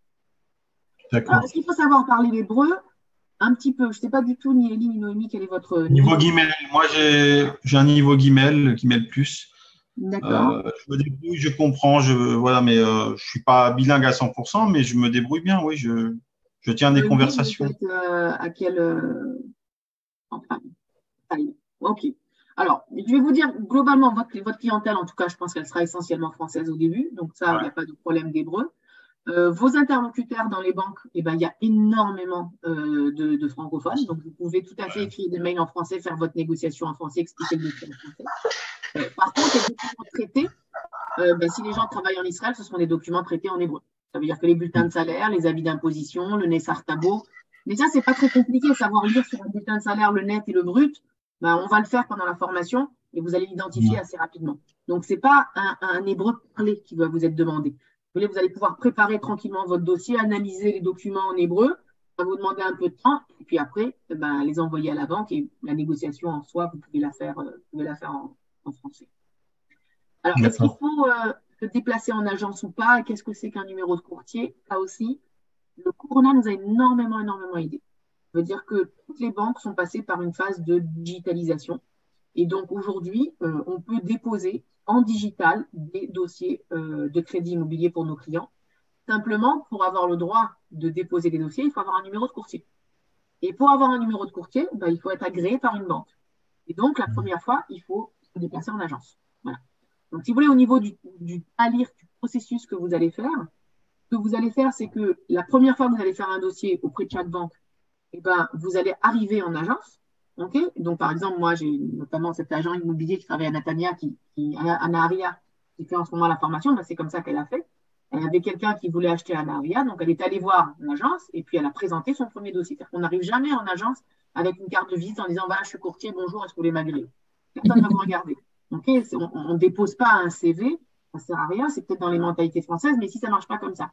Alors, est-ce qu'il faut savoir parler l'hébreu? Un petit peu. Je ne sais pas du tout, ni Elie, ni Noémie, quel est votre niveau guimel. Moi, j'ai un niveau guimel plus. D'accord. Je me débrouille, je comprends, voilà, mais je ne suis pas bilingue à 100%, mais je me débrouille bien, oui. Je tiens des conversations. Vous êtes, à quel ok. Alors, je vais vous dire, globalement, votre clientèle, en tout cas, je pense qu'elle sera essentiellement française au début, donc ça, il n'y a pas de problème d'hébreu. Vos interlocuteurs dans les banques, il y a énormément de francophones. Donc, vous pouvez tout à fait écrire des mails en français, faire votre négociation en français, expliquer le dossier en français. Par contre, les documents traités, si les gens travaillent en Israël, ce seront des documents traités en hébreu. Ça veut dire que les bulletins de salaire, les avis d'imposition, le Nessar Tabo. Mais ça, c'est pas très compliqué. Savoir lire sur un bulletin de salaire le net et le brut, on va le faire pendant la formation et vous allez l'identifier assez rapidement. Donc, c'est pas un hébreu parlé qui va vous être demandé. Vous allez pouvoir préparer tranquillement votre dossier, analyser les documents en hébreu, ça va vous demander un peu de temps, et puis après, les envoyer à la banque et la négociation en soi, vous pouvez la faire en français. Alors, est-ce qu'il faut se déplacer en agence ou pas? Qu'est-ce que c'est qu'un numéro de courtier? Là aussi, le Corona nous a énormément aidé. Ça veut dire que toutes les banques sont passées par une phase de digitalisation. Et donc, aujourd'hui, on peut déposer en digital des dossiers de crédit immobilier pour nos clients. Simplement, pour avoir le droit de déposer des dossiers, il faut avoir un numéro de courtier. Et pour avoir un numéro de courtier, il faut être agréé par une banque. Et donc, la première fois, il faut se déplacer en agence. Voilà. Donc, si vous voulez, au niveau du processus que vous allez faire, ce que vous allez faire, c'est que la première fois que vous allez faire un dossier auprès de chaque banque, vous allez arriver en agence. Okay, donc, par exemple, moi, j'ai notamment cet agent immobilier qui travaille à Natania, à Naharia, qui fait en ce moment la formation. C'est comme ça qu'elle a fait. Elle avait quelqu'un qui voulait acheter à Naharia, donc elle est allée voir l'agence et puis elle a présenté son premier dossier. C'est-à-dire qu'on n'arrive jamais en agence avec une carte de visite en disant voilà, je suis courtier, bonjour, est-ce que vous voulez m'agréer? Personne ne va vous regarder. Okay, on ne dépose pas un CV, ça ne sert à rien, c'est peut-être dans les mentalités françaises, mais si ça ne marche pas comme ça,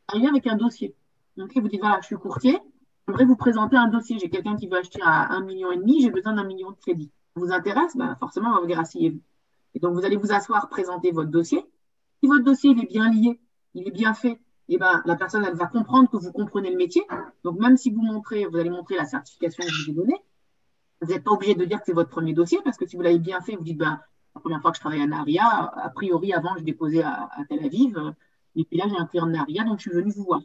arrivez avec un dossier. Okay, vous dites voilà, je suis courtier. J'aimerais vous présenter un dossier. J'ai quelqu'un qui veut acheter à 1,5 million, j'ai besoin d'1 million de crédit. Ça vous intéresse? Forcément, on va vous dire asseyez-vous. Et donc, vous allez vous asseoir, présenter votre dossier. Si votre dossier il est bien lié, il est bien fait, la personne, elle va comprendre que vous comprenez le métier. Donc, même si vous allez montrer la certification que je vous ai donnée, vous n'êtes pas obligé de dire que c'est votre premier dossier parce que si vous l'avez bien fait, vous dites la première fois que je travaille à Naharia, a priori, avant, je déposais à Tel Aviv. Et puis là, j'ai un client de Naharia, donc je suis venue vous voir.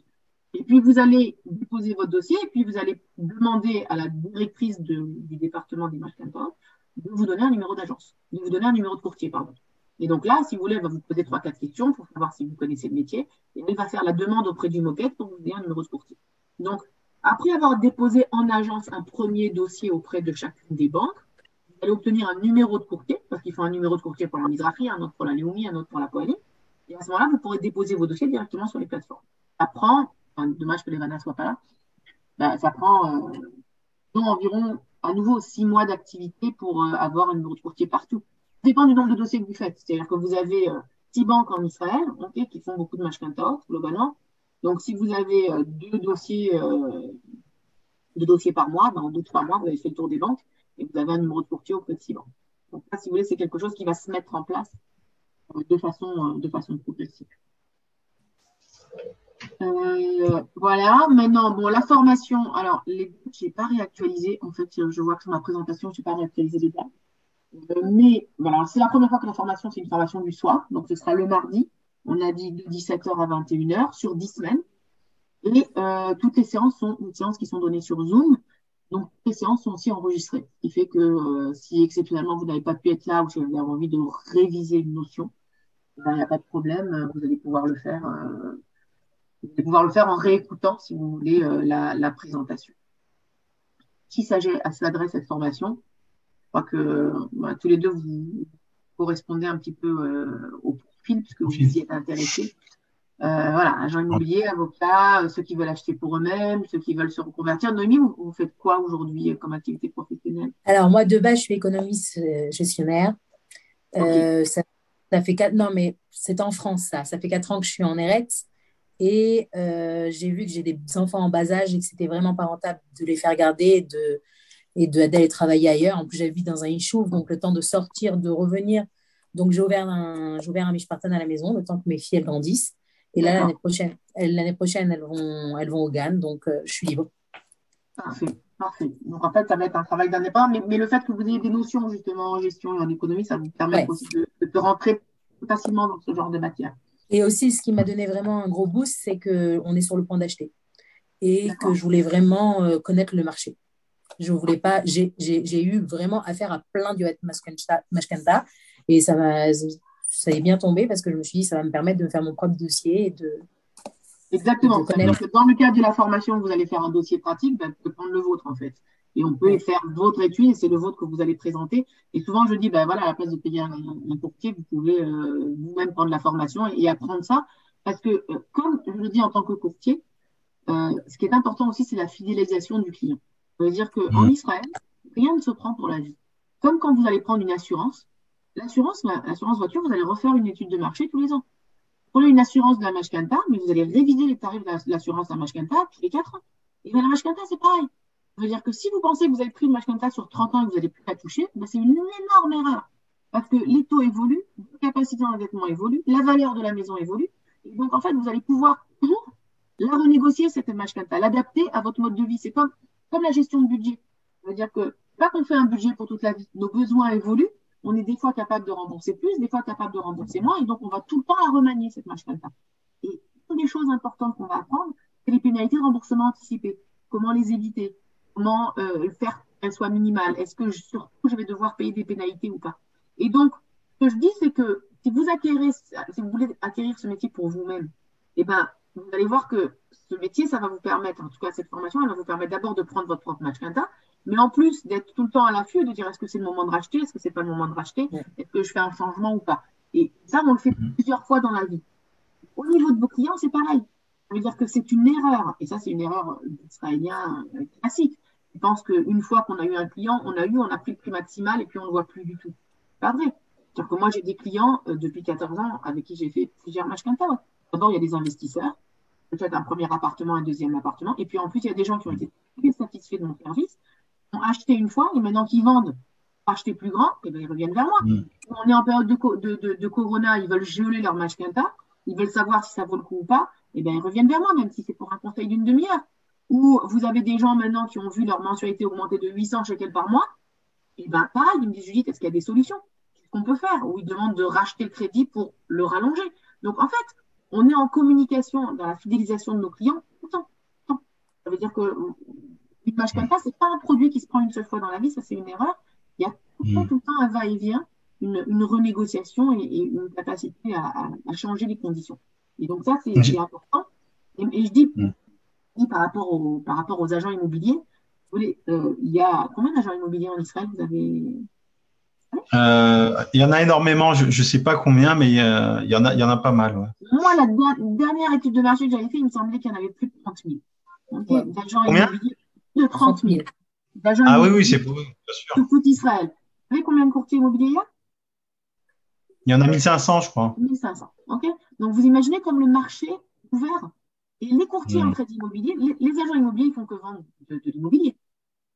Et puis, vous allez déposer votre dossier et puis vous allez demander à la directrice du département des Mashkentov de vous donner un numéro d'agence, de vous donner un numéro de courtier, pardon. Et donc là, si vous voulez, elle va vous poser 3-4 questions pour savoir si vous connaissez le métier. Et elle va faire la demande auprès du moquette pour vous donner un numéro de courtier. Donc, après avoir déposé en agence un premier dossier auprès de chacune des banques, vous allez obtenir un numéro de courtier, parce qu'il faut un numéro de courtier pour la Mizrahi, un autre pour la Leumi, un autre pour la Koali. Et à ce moment-là, vous pourrez déposer vos dossiers directement sur les plateformes. Ça prend, dommage que les Vanna ne soient pas là, ça prend environ à nouveau 6 mois d'activité pour avoir un numéro de courtier partout. Ça dépend du nombre de dossiers que vous faites. C'est-à-dire que vous avez 6 banques en Israël qui font beaucoup de mashkentaot globalement. Donc, si vous avez deux dossiers par mois, en 2-3 mois, vous avez fait le tour des banques et vous avez un numéro de courtier auprès de 6 banques. Donc, ça, si vous voulez, c'est quelque chose qui va se mettre en place de façon progressive. Voilà, maintenant, bon, la formation, alors, les dates, je n'ai pas réactualisé. En fait, je vois que sur ma présentation, je n'ai pas réactualisé les dates. Mais voilà, c'est la première fois que la formation, c'est une formation du soir. Donc, ce sera le mardi. On a dit de 17h à 21h sur 10 semaines. Et toutes les séances sont des séances qui sont données sur Zoom. Donc, les séances sont aussi enregistrées. Ce qui fait que si exceptionnellement vous n'avez pas pu être là ou si vous avez envie de réviser une notion, il n'y a pas de problème. Vous allez pouvoir le faire. Vous allez pouvoir le faire en réécoutant, si vous voulez, la présentation. Qui s'adresse cette formation? Je crois que tous les deux, vous correspondez un petit peu au profil, puisque vous y êtes intéressés. Voilà, agent immobilier, avocat, ceux qui veulent acheter pour eux-mêmes, ceux qui veulent se reconvertir. Noémie, vous faites quoi aujourd'hui comme activité professionnelle? Alors, moi, de base, je suis économiste gestionnaire. Okay. Ça fait 4... Non, mais c'est en France, ça. Ça fait 4 ans que je suis en EREX. Et j'ai vu que j'ai des enfants en bas âge et que c'était vraiment pas rentable de les faire garder d'aller travailler ailleurs. En plus, j'habite dans un ishouf, donc le temps de sortir, de revenir. Donc, j'ai ouvert un mishpartan à la maison, le temps que mes filles elles grandissent. Et là, l'année prochaine, elles vont au GAN, donc je suis libre. Parfait, parfait. Donc, en fait, ça va être un travail d'indépendant, mais le fait que vous ayez des notions, justement, en gestion et en économie, ça vous permet aussi de rentrer facilement dans ce genre de matière. Et aussi, ce qui m'a donné vraiment un gros boost, c'est qu'on est sur le point d'acheter et que je voulais vraiment connaître le marché. Je voulais pas, j'ai eu vraiment affaire à plein de mashkenta et ça est bien tombé parce que je me suis dit, ça va me permettre de faire mon propre dossier et de. Exactement. C'est-à-dire que dans le cadre de la formation, vous allez faire un dossier pratique, vous pouvez prendre le vôtre, en fait. Et on peut faire votre étude et c'est le vôtre que vous allez présenter. Et souvent, je dis, voilà, à la place de payer un courtier, vous pouvez vous-même prendre la formation et apprendre ça. Parce que, comme je le dis en tant que courtier, ce qui est important aussi, c'est la fidélisation du client. Ça veut dire qu'en Israël, rien ne se prend pour la vie. Comme quand vous allez prendre une assurance, l'assurance voiture, vous allez refaire une étude de marché tous les ans. Prenez une assurance de la mashkenta, mais vous allez réviser les tarifs de l'assurance de la mashkenta tous les 4 ans. Et bien, la mashkenta, c'est pareil. Ça veut dire que si vous pensez que vous avez pris une mashkenta sur 30 ans et que vous n'allez plus la toucher, c'est une énorme erreur. Parce que les taux évoluent, vos capacités d'endettement évoluent, la valeur de la maison évolue. Et donc, en fait, vous allez pouvoir toujours la renégocier, cette mashkenta, l'adapter à votre mode de vie. C'est comme la gestion de budget. Ça veut dire que, pas qu'on fait un budget pour toute la vie. Nos besoins évoluent. On est des fois capable de rembourser plus, des fois capable de rembourser moins, et donc on va tout le temps la remanier, cette mashkenta. Et une des choses importantes qu'on va apprendre, c'est les pénalités de remboursement anticipé. Comment les éviter? Comment faire qu'elles soient minimales? Est-ce que surtout je vais devoir payer des pénalités ou pas? Et donc, ce que je dis, c'est que si vous voulez acquérir ce métier pour vous-même, vous allez voir que ce métier, ça va vous permettre, en tout cas cette formation, elle va vous permettre d'abord de prendre votre propre mashkenta, mais en plus d'être tout le temps à l'affût, de dire est-ce que c'est le moment de racheter, est-ce que c'est pas le moment de racheter, est-ce que je fais un changement ou pas. Et ça, on le fait plusieurs fois dans la vie. Au niveau de vos clients, c'est pareil. Ça veut dire que c'est une erreur, et ça c'est une erreur israélien classique. Je pense qu'une fois qu'on a eu un client, on a pris le prix maximal et puis on ne le voit plus du tout. C'est pas vrai. C'est-à-dire que moi j'ai des clients depuis 14 ans avec qui j'ai fait plusieurs mashkenta. D'abord, il y a des investisseurs, peut-être un premier appartement, un deuxième appartement, et puis en plus, il y a des gens qui ont été très satisfaits de mon service, ont acheté une fois, et maintenant qu'ils vendent pour acheter plus grand, et ils reviennent vers moi. On est en période de corona, ils veulent geler leur mashkenta, ils veulent savoir si ça vaut le coup ou pas, et ils reviennent vers moi, même si c'est pour un conseil d'une demi-heure. Ou vous avez des gens maintenant qui ont vu leur mensualité augmenter de 800 shekels par mois, et pareil, ils me disent, Judith, est-ce qu'il y a des solutions? Qu'est-ce qu'on peut faire? Ou ils demandent de racheter le crédit pour le rallonger. Donc en fait, on est en communication dans la fidélisation de nos clients tout le temps. Ça veut dire que une mashkenta, ce n'est pas un produit qui se prend une seule fois dans la vie, ça c'est une erreur. Il y a tout le temps un va-et-vient une renégociation et une capacité à changer les conditions. Et donc ça, c'est important. Et je dis par rapport aux agents immobiliers, il y a combien d'agents immobiliers en Israël? Vous avez… Il y en a énormément, je ne sais pas combien, mais il y en a pas mal. Ouais. Moi, la dernière étude de marché que j'avais fait, il me semblait qu'il y en avait plus de 30 000. Okay, d'agents immobiliers, de 30 000. Ah oui, c'est pour bien sûr. Sur tout Israël. Vous savez combien de courtiers immobiliers il y a? Il y en a 1500, je crois. 1500. Ok. Donc, vous imaginez comme le marché est ouvert. Et les courtiers en crédit immobilier, les agents immobiliers, ils font que vendre de l'immobilier.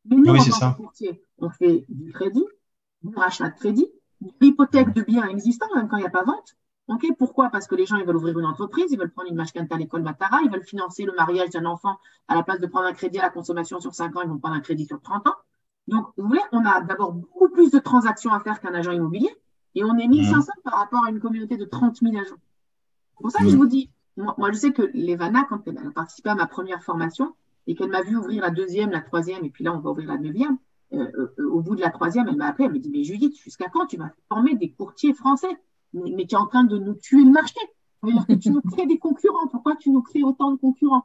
Mais nous, en tant que courtier, on fait du crédit, du rachat de crédit, de l'hypothèque de biens existants, même quand il n'y a pas vente. Okay. Pourquoi? Parce que les gens, ils veulent ouvrir une entreprise, ils veulent prendre une mashkenta à l'école Matara, ils veulent financer le mariage d'un enfant à la place de prendre un crédit à la consommation sur 5 ans, ils vont prendre un crédit sur 30 ans. Donc, vous voyez, on a d'abord beaucoup plus de transactions à faire qu'un agent immobilier et on est 1500 par rapport à une communauté de 30 000 agents. C'est pour ça que je vous dis, moi, je sais que Levana, quand elle a participé à ma première formation et qu'elle m'a vu ouvrir la deuxième, la troisième, et puis là, on va ouvrir la neuvième, au bout de la troisième, elle m'a appelé, elle m'a dit, mais Judith, jusqu'à quand tu vas former des courtiers français? Mais tu es en train de nous tuer le marché. Ça veut dire que tu nous crées des concurrents. Pourquoi tu nous crées autant de concurrents?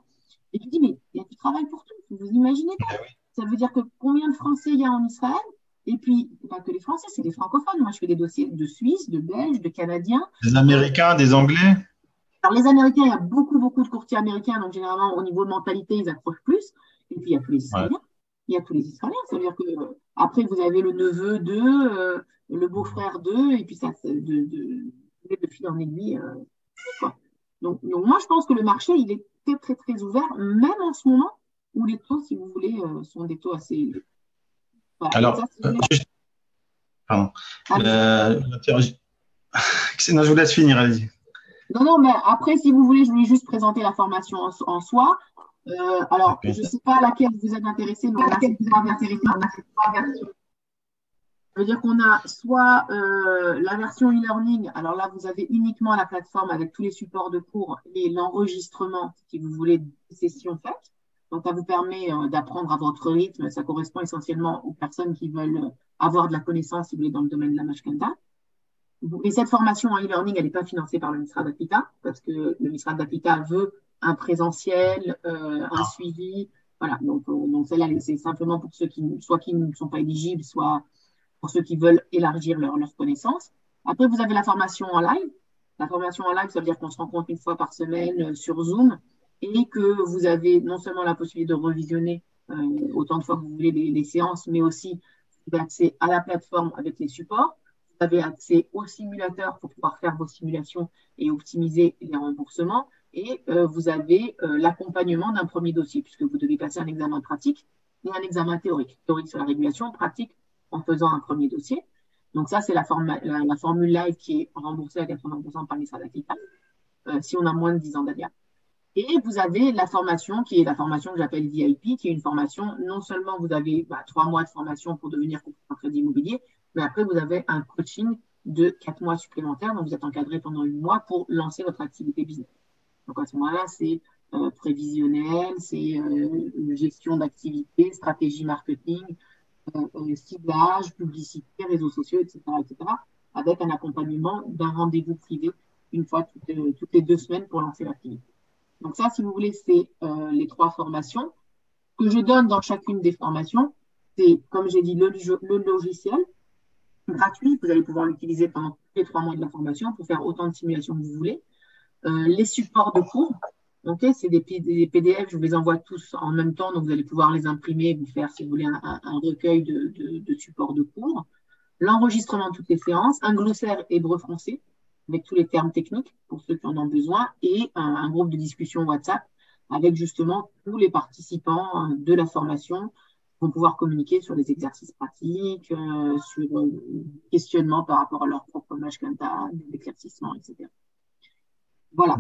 Et je dis, mais il y a du travail pour tout. Vous imaginez pas? Ça veut dire que combien de Français il y a en Israël? Et puis, pas que les Français, c'est des francophones. Moi, je fais des dossiers de Suisses, de Belges, de Canadiens. Des Américains, des Anglais? Alors, les Américains, il y a beaucoup de courtiers américains. Donc, généralement, au niveau de mentalité, ils accrochent plus. Et puis, il y a tous les Israéliens. Ouais. Il y a tous les Israéliens. Ça veut dire que après, vous avez le neveu d'eux, le beau-frère d'eux, et puis ça, de fil en aiguille. Donc, moi, je pense que le marché, il est très, très, très ouvert, même en ce moment, où les taux, si vous voulez, sont des taux assez élevés. Voilà. Alors, ça, pardon. Sinon, je vous laisse finir, allez-y. Non, mais après, si vous voulez, je voulais juste présenter la formation en soi. Alors, je ne sais pas à laquelle vous êtes intéressé, mais à laquelle vous êtes intéressé, on a fait 3 versions. Ça veut dire qu'on a soit la version e-learning, alors là, vous avez uniquement la plateforme avec tous les supports de cours et l'enregistrement, si vous voulez, des sessions faites. Donc, ça vous permet d'apprendre à votre rythme. Ça correspond essentiellement aux personnes qui veulent avoir de la connaissance, si vous voulez, dans le domaine de la mashkenta. Et cette formation en e-learning, elle n'est pas financée par le Misrad Haklita, parce que le Misrad Haklita veut un présentiel, un suivi. Voilà, donc celle-là, c'est simplement pour ceux qui ne sont pas éligibles, soit pour ceux qui veulent élargir leurs connaissances. Après, vous avez la formation en live. La formation en live, ça veut dire qu'on se rencontre une fois par semaine sur Zoom et que vous avez non seulement la possibilité de revisionner autant de fois que vous voulez les séances, mais aussi vous avez accès à la plateforme avec les supports. Vous avez accès au simulateur pour pouvoir faire vos simulations et optimiser les remboursements. Et vous avez l'accompagnement d'un premier dossier, puisque vous devez passer un examen pratique et un examen théorique. Théorique sur la régulation, pratique en faisant un premier dossier. Donc ça, c'est la formule live qui est remboursée à 80% par Misrad Haklita, si on a moins de 10 ans d'ADIA. Et vous avez la formation qui est la formation que j'appelle VIP, qui est une formation, non seulement vous avez 3 mois de formation pour devenir consultant crédit immobilier, mais après vous avez un coaching de 4 mois supplémentaires, donc vous êtes encadré pendant 8 mois pour lancer votre activité business. Donc à ce moment-là, c'est prévisionnel, c'est gestion d'activité, stratégie marketing, ciblage, publicité, réseaux sociaux, etc., avec un accompagnement d'un rendez-vous privé une fois toutes les 2 semaines pour lancer l'activité. Donc ça, si vous voulez, c'est les 3 formations que je donne dans chacune des formations. C'est, comme j'ai dit, le logiciel gratuit. Vous allez pouvoir l'utiliser pendant tous les 3 mois de la formation pour faire autant de simulations que vous voulez. Les supports de cours, okay, c'est des PDF, je vous les envoie tous en même temps, donc vous allez pouvoir les imprimer, vous faire, si vous voulez, un recueil de supports de cours. L'enregistrement de toutes les séances, un glossaire hébreu-français avec tous les termes techniques pour ceux qui en ont besoin et un groupe de discussion WhatsApp avec justement tous les participants de la formation qui vont pouvoir communiquer sur les exercices pratiques, sur questionnements par rapport à leur propre mashkenta, des éclaircissements, etc. Voilà,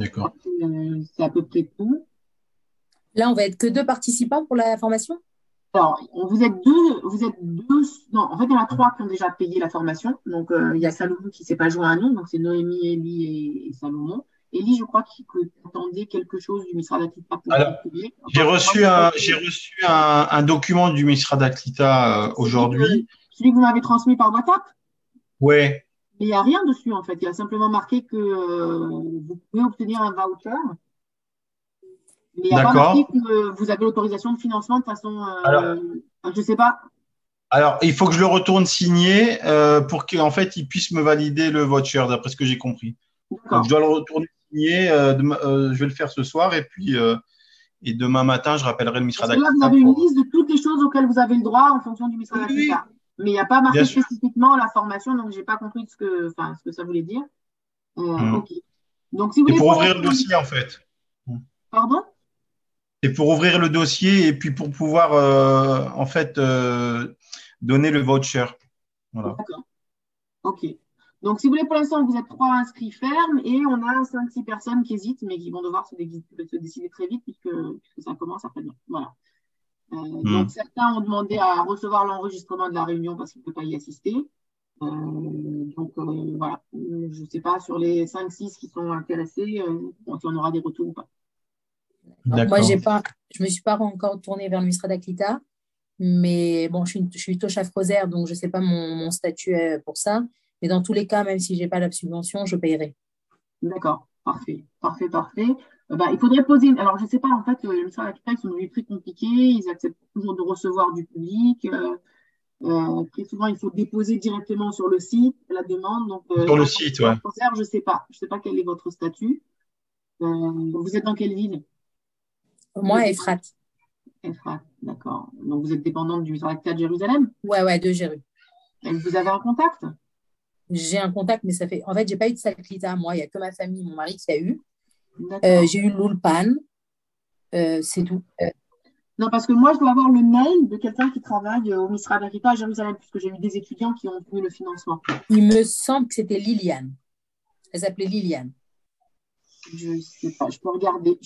c'est à peu près tout. Là, on va être que 2 participants pour la formation? Alors, vous êtes deux. Non, en fait, il y en a 3 qui ont déjà payé la formation. Donc, il y a Salomon qui ne s'est pas joint à nous. Donc, c'est Noémie, Elie et Salomon. Elie, je crois que tu attendais quelque chose du Misrad Haklita. Alors, j'ai reçu un document du Misrad Haklita aujourd'hui. Celui que vous m'avez transmis par WhatsApp? Oui. Mais il n'y a rien dessus, en fait. Il y a simplement marqué que vous pouvez obtenir un voucher. Mais il n'y a pas marqué D'accord. que vous avez l'autorisation de financement de façon, Alors, je ne sais pas. alors, il faut que je le retourne signer pour qu'en fait, il puisse me valider le voucher, d'après ce que j'ai compris. Donc, D'accord. je dois le retourner signer. Je vais le faire ce soir et demain matin, je rappellerai le Misra Parce que là, vous d'Aquita avez une pour. liste de toutes les choses auxquelles vous avez le droit en fonction du ministère de Oui, oui, l'Habitat. Mais il n'y a pas bien marqué sûr. spécifiquement la formation, donc je n'ai pas compris ce que ça voulait dire. Hmm. OK. Donc, si vous C'est voulez, pour pour ouvrir le l'instant, dossier, en fait. pardon? C'est pour ouvrir le dossier et puis pour pouvoir, en fait, donner le voucher. Voilà. D'accord. OK. Donc, si vous voulez, pour l'instant, vous êtes 3 inscrits fermes et on a 5-6 personnes qui hésitent, mais qui vont devoir se décider très vite puisque ça commence après-demain. Voilà. Donc, Hmm. certains ont demandé à recevoir l'enregistrement de la réunion parce qu'ils ne peuvent pas y assister. Voilà. Je ne sais pas sur les 5-6 qui sont intéressés, si on aura des retours ou pas. Alors, moi, D'accord. je me suis pas encore tournée vers le Misra d'Aklita, mais bon, je suis Tochaf Rosaire, donc je ne sais pas mon statut pour ça. Mais dans tous les cas, même si je n'ai pas la subvention, je paierai. D'accord. Parfait. Parfait, parfait. Il faudrait poser. Alors, je ne sais pas, en fait, les ministères de la ils sont devenus très compliqués. Ils acceptent toujours de recevoir du public. Très souvent, il faut déposer directement sur le site la demande. Donc, Sur le en tant que site, ouais. concert, je ne sais pas. Je ne sais pas quel est votre statut. Vous êtes dans quelle ville? Vous Moi, êtes Efrat. Efrat, d'accord. Donc, vous êtes dépendante du ministère de Jérusalem. Ouais, de Jéru. Et vous avez un contact? J'ai un contact, mais ça fait. En fait, j'ai pas eu de Salklita, moi. Il n'y a que ma famille, mon mari qui a eu. D'accord. J'ai eu l'Ulpan. C'est tout. Non, parce que moi, je dois avoir le mail de quelqu'un qui travaille au Misra d'Agrippa à Jérusalem, puisque j'ai eu des étudiants qui ont obtenu le financement. Il me semble que c'était Liliane. Elle s'appelait Liliane. Je ne sais pas, je peux regarder,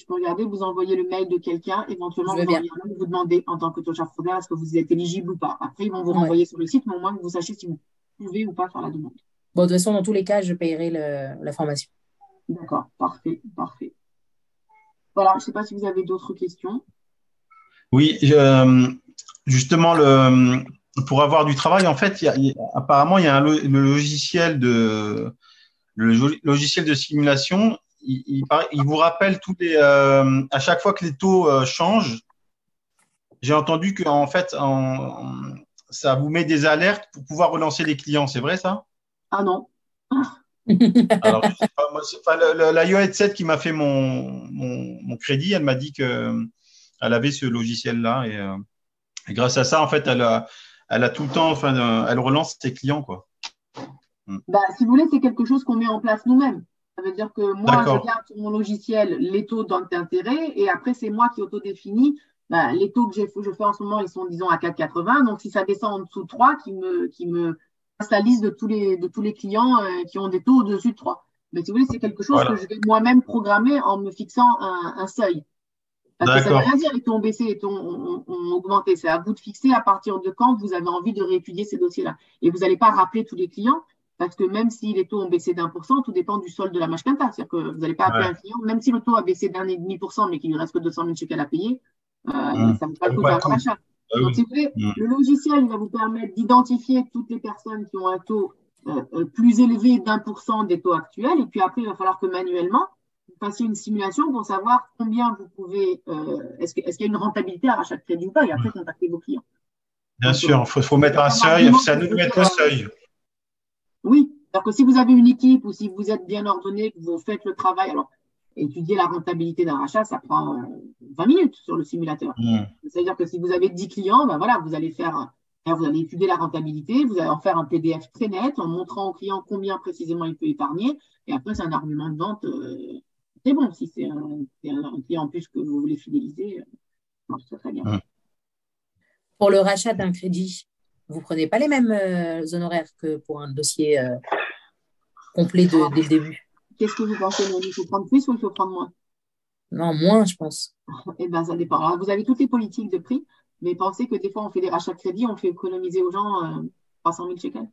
vous envoyer le mail de quelqu'un, éventuellement Je veux vous bien. envoyer un mail, vous demander en tant que Tocha Froder, est-ce que vous êtes éligible ou pas. Après, ils vont vous Ouais. renvoyer sur le site, mais au moins que vous sachiez si vous pouvez ou pas faire la demande. Bon, de toute façon, dans tous les cas, je paierai la formation. D'accord, parfait, parfait. Voilà, je ne sais pas si vous avez d'autres questions. Oui, justement, pour avoir du travail, en fait, apparemment, il y a le logiciel de simulation. Il vous rappelle à chaque fois que les taux changent. J'ai entendu que en fait, ça vous met des alertes pour pouvoir relancer les clients. C'est vrai ça? Ah non. Alors, je sais pas, moi, la Yo7 qui m'a fait mon crédit, elle m'a dit que elle avait ce logiciel-là et grâce à ça, en fait, elle a tout le temps, enfin, elle relance ses clients, quoi. Si vous voulez, c'est quelque chose qu'on met en place nous-mêmes. Ça veut dire que moi, je D'accord. garde sur mon logiciel les taux d'intérêt et après, c'est moi qui autodéfinis. Les taux que je fais en ce moment, ils sont, disons, à 4,80. Donc, si ça descend en dessous de 3, qui me fasse la liste de tous les clients qui ont des taux au-dessus de 3. Mais si vous voulez, c'est quelque chose que Voilà. je vais moi-même programmer en me fixant un seuil. Parce que ça ne veut D'accord. rien dire les taux ont baissé, les taux ont augmenté. C'est à vous de fixer à partir de quand vous avez envie de réétudier ces dossiers-là. Et vous n'allez pas rappeler tous les clients, parce que même si les taux ont baissé d'1%, tout dépend du solde de la mashkanta. C'est-à-dire que vous n'allez pas appeler Ouais. un client, même si le taux a baissé d'1,5%, mais qu'il lui reste que 200 000 shekels à payer, ça ne vaut pas Ça le vaut coup de pas le faire un coup. achat. Ah Donc, oui. si vous voulez, le logiciel il va vous permettre d'identifier toutes les personnes qui ont un taux plus élevé d'1% des taux actuels. Et puis après, il va falloir que manuellement, vous fassiez une simulation pour savoir combien vous pouvez, est-ce qu'il y a une rentabilité à rachat de crédit ou pas, et après contacter vos clients. Bien Donc, sûr, faut mettre un un seuil. argument C'est à pour nous de se mettre dire, le seuil. oui, alors que si vous avez une équipe ou si vous êtes bien ordonné, que vous faites le travail, alors étudier la rentabilité d'un rachat, ça prend 20 minutes sur le simulateur. C'est-à-dire que si vous avez 10 clients, voilà, vous allez étudier la rentabilité, vous allez en faire un PDF très net en montrant au client combien précisément il peut épargner. Et après, c'est un argument de vente très bon. Si c'est un client en plus que vous voulez fidéliser, c'est très bien. Pour le rachat d'un crédit, vous ne prenez pas les mêmes honoraires que pour un dossier complet dès le début? Qu'est-ce que vous pensez, Noémie? Il faut prendre plus ou il faut prendre moins? Non, moins, je pense. Eh bien, ça dépend. Alors, vous avez toutes les politiques de prix, mais pensez que des fois, on fait des rachats de crédit, on fait économiser aux gens 300 000 shekels.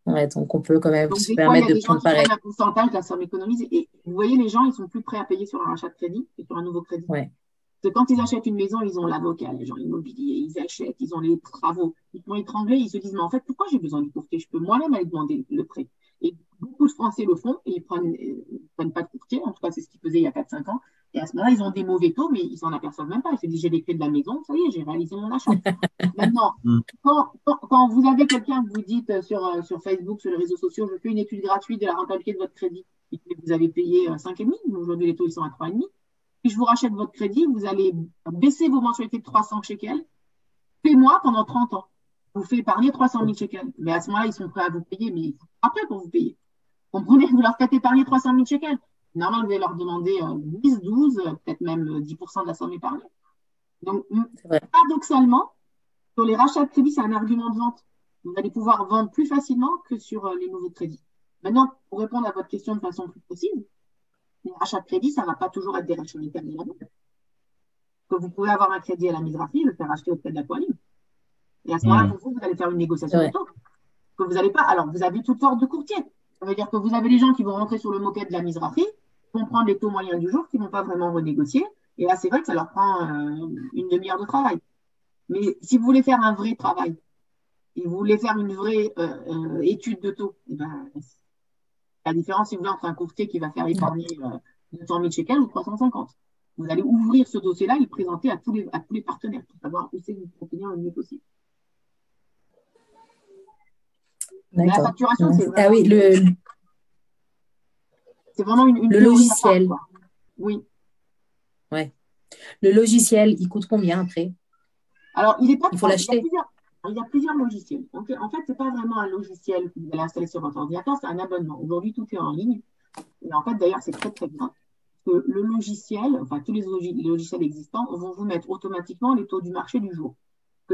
Ouais, donc on peut quand même Donc, se des fois, il y permettre a de des gens prendre qui prennent pareil. un pourcentage de la somme économisée. Et vous voyez, les gens, ils sont plus prêts à payer sur un rachat de crédit que sur un nouveau crédit. Ouais. Parce que quand ils achètent une maison, ils ont l'avocat, les gens immobiliers, ils achètent, ils ont les travaux. Ils vont étrangler, ils se disent, mais en fait, pourquoi j'ai besoin du courtier? Je peux moi-même aller demander le prêt. Et beaucoup de Français le font et ils prennent pas de courtier. En tout cas, c'est ce qu'ils faisaient il y a 4-5 ans. Et à ce moment-là, ils ont des mauvais taux, mais ils s'en aperçoivent même pas. Ils se disent, j'ai les clés de la maison, ça y est, j'ai réalisé mon achat. Maintenant, quand vous avez quelqu'un que vous dites sur Facebook, sur les réseaux sociaux, je fais une étude gratuite de la rentabilité de votre crédit, et que vous avez payé 5,5, aujourd'hui les taux ils sont à 3,5, puis je vous rachète votre crédit, vous allez baisser vos mensualités de 300 shekels, paie-moi pendant 30 ans. Vous faites épargner 300 000 shekels. Mais à ce moment-là, ils sont prêts à vous payer, mais après pour vous payer. Comprenez, vous leur faites épargner 300 000 shekels. Normalement, vous allez leur demander 10, 12, peut-être même 10% de la somme épargnée. Donc, paradoxalement, sur les rachats de crédit, c'est un argument de vente. Vous allez pouvoir vendre plus facilement que sur les nouveaux crédits. Maintenant, pour répondre à votre question de façon plus précise, les rachats de crédit, ça ne va pas toujours être des rachats unitaires de la banque. Que vous pouvez avoir un crédit à la Mizrahi, le faire acheter auprès de la Poalim. Et à ce moment-là, pour vous, vous allez faire une négociation de taux. Que vous n'allez pas. Alors, vous avez toute sorte de courtiers. Ça veut dire que vous avez des gens qui vont rentrer sur le moquette de la Mizrahi, qui vont prendre les taux moyens du jour, qui ne vont pas vraiment renégocier. Et là, c'est vrai que ça leur prend une demi-heure de travail. Mais si vous voulez faire un vrai travail, et vous voulez faire une vraie étude de taux, et ben, la différence, si vous voulez, entre un courtier qui va faire épargner 200 000 shekels ou 350. Vous allez ouvrir ce dossier-là et le présenter à tous les partenaires pour savoir où c'est que vous pouvez obtenir le mieux possible. La facturation, c'est vraiment, c'est vraiment une le logiciel. Part, oui. Ouais. Le logiciel, il coûte combien après? Alors, il faut l'acheter. Il y a plusieurs logiciels. Donc, en fait, ce n'est pas vraiment un logiciel que vous allez installer sur votre ordinateur, c'est un abonnement. Aujourd'hui, tout est en ligne. Et en fait, d'ailleurs, c'est très, très bien. Que le logiciel, enfin, tous les logiciels existants vont vous mettre automatiquement les taux du marché du jour.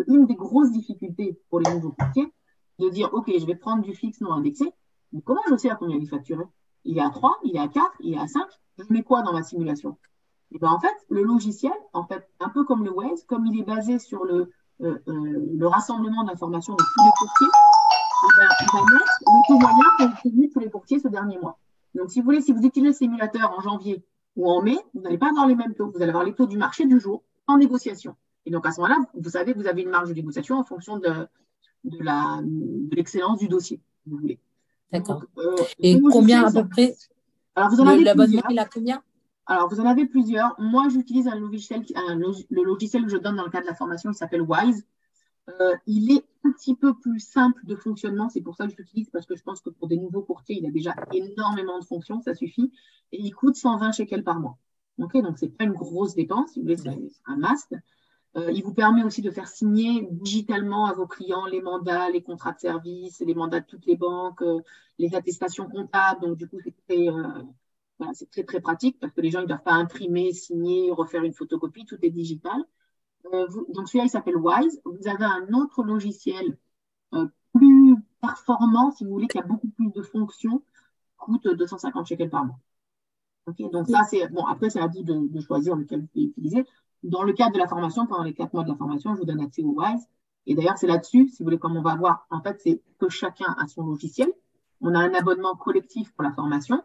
Une des grosses difficultés pour les nouveaux courtiers, de dire, OK, je vais prendre du fixe non indexé, mais comment je sais à combien il est facturé? Il est à 3, il est à 4, il est à 5, je mets quoi dans ma simulation? Et bien, en fait, le logiciel, en fait, un peu comme le Waze, comme il est basé sur le rassemblement d'informations de tous les courtiers, il va mettre le taux moyen qu'ont obtenu tous les courtiers ce dernier mois. Donc, si vous voulez, si vous utilisez le simulateur en janvier ou en mai, vous n'allez pas avoir les mêmes taux. Vous allez avoir les taux du marché du jour en négociation. Et donc, à ce moment-là, vous savez que vous avez une marge de négociation en fonction de l'excellence du dossier, si vous voulez. D'accord. Et combien à peu près? Alors, vous en avez l'abonnement, il a combien? Alors, vous en avez plusieurs. Moi, j'utilise le logiciel que je donne dans le cadre de la formation, il s'appelle Wise. Il est un petit peu plus simple de fonctionnement. C'est pour ça que je l'utilise, parce que je pense que pour des nouveaux courtiers, il a déjà énormément de fonctions, ça suffit. Et il coûte 120 shekels par mois. Okay, donc, ce n'est pas une grosse dépense, si vous voulez, c'est un must. Il vous permet aussi de faire signer digitalement à vos clients les mandats, les contrats de service, les mandats de toutes les banques, les attestations comptables. Donc, du coup, c'est très, très pratique parce que les gens ne doivent pas imprimer, signer, refaire une photocopie, tout est digital. Donc, celui-là, il s'appelle Wise. Vous avez un autre logiciel plus performant, si vous voulez, qui a beaucoup plus de fonctions, coûte 250 shekels par mois. Okay, donc, ça, c'est bon. Après, c'est à vous de choisir lequel vous pouvez utiliser. Dans le cadre de la formation, pendant les 4 mois de la formation, je vous donne accès au Wise. Et d'ailleurs, c'est là-dessus, si vous voulez, comme on va voir, en fait, c'est que chacun a son logiciel. On a un abonnement collectif pour la formation.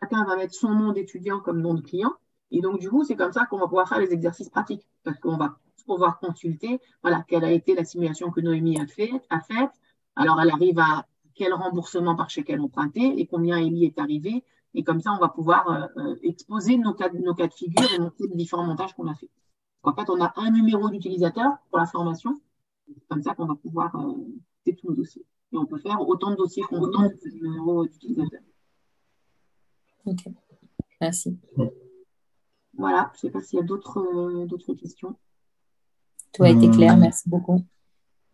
Chacun va mettre son nom d'étudiant comme nom de client. Et donc, du coup, c'est comme ça qu'on va pouvoir faire les exercices pratiques. Parce qu'on va pouvoir consulter, voilà, quelle a été la simulation que Noémie a faite. Alors, elle arrive à quel remboursement par shekel emprunté et combien Élie est arrivé. Et comme ça, on va pouvoir exposer nos cas de figure et montrer les différents montages qu'on a fait. En fait, on a un numéro d'utilisateur pour la formation. C'est comme ça qu'on va pouvoir faire tous nos dossiers. Et on peut faire autant de dossiers qu'on veut avec ce numéro d'utilisateur. Ok, merci. Voilà, je ne sais pas s'il y a d'autres questions. Tout a été clair, merci beaucoup.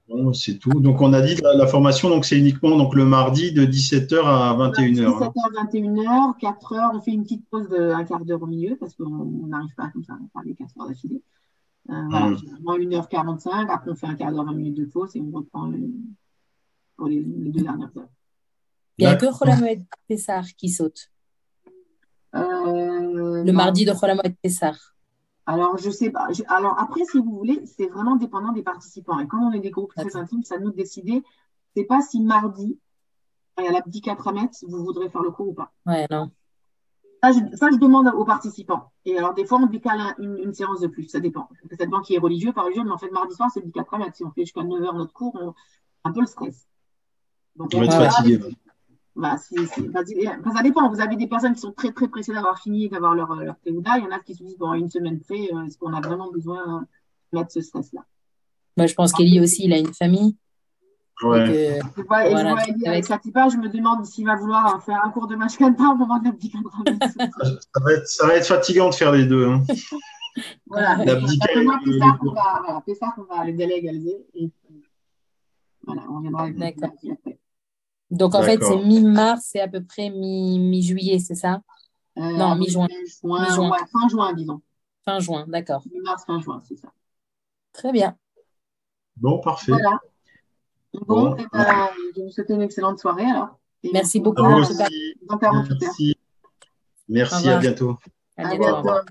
Bon, c'est tout. Donc, on a dit la formation, donc c'est uniquement donc, le mardi de 17h à 21h. 17h, 21h, 4h. On fait une petite pause d'un quart d'heure au milieu parce qu'on n'arrive pas comme ça à parler 4 heures d'affilée. Voilà, généralement 1h45. Après, on fait un quart d'heure, 20 minutes de pause et on reprend pour les 2 dernières heures. Il n'y a que Chol Hamoed Pessah qui saute. Le mardi de Chol Hamoed Pessah. Alors, je sais pas. Alors, après, si vous voulez, c'est vraiment dépendant des participants. Et comme on est des groupes très intimes, ça nous décider. C'est pas si mardi, il y a l'abdicat Ramet, vous voudrez faire le cours ou pas. Ouais, non. Ça, je demande aux participants. Et alors, des fois, on décale une séance de plus. Ça dépend. Cette banque qui est religieux, pas religieux, mais en fait, mardi soir, c'est le 4 Si on fait jusqu'à 9h notre cours, on a un peu le stress. Donc, on va être fatigué. Bah, ça dépend. Vous avez des personnes qui sont très, très pressées d'avoir fini et d'avoir leur Théouda. Il y en a qui se disent, bon, une semaine près, est-ce qu'on a vraiment besoin de mettre ce stress-là? Moi, je pense qu'Eli aussi, il a une famille. Ouais. Et que, voilà, Et avec Satipa, je me demande s'il va vouloir faire un cours de Mashkata au moment de l'abdicat. Ça va être fatigant de faire les deux. Hein. Voilà. L'abdicat Pessah, on va le délégaliser. Et voilà, on viendra avec D'accord. après. Donc, en fait, c'est mi-mars, c'est à peu près mi-juillet, c'est ça? Non, mi-juin. Mi-juin. Ouais, fin juin, disons. Fin juin, d'accord. Mi-mars, fin juin, c'est ça. Très bien. Bon, parfait. Voilà. Bon, je vous souhaite une excellente soirée alors. Et merci beaucoup. À vous aussi. Dans 48 heures. Merci, à bientôt. À bientôt. Au revoir.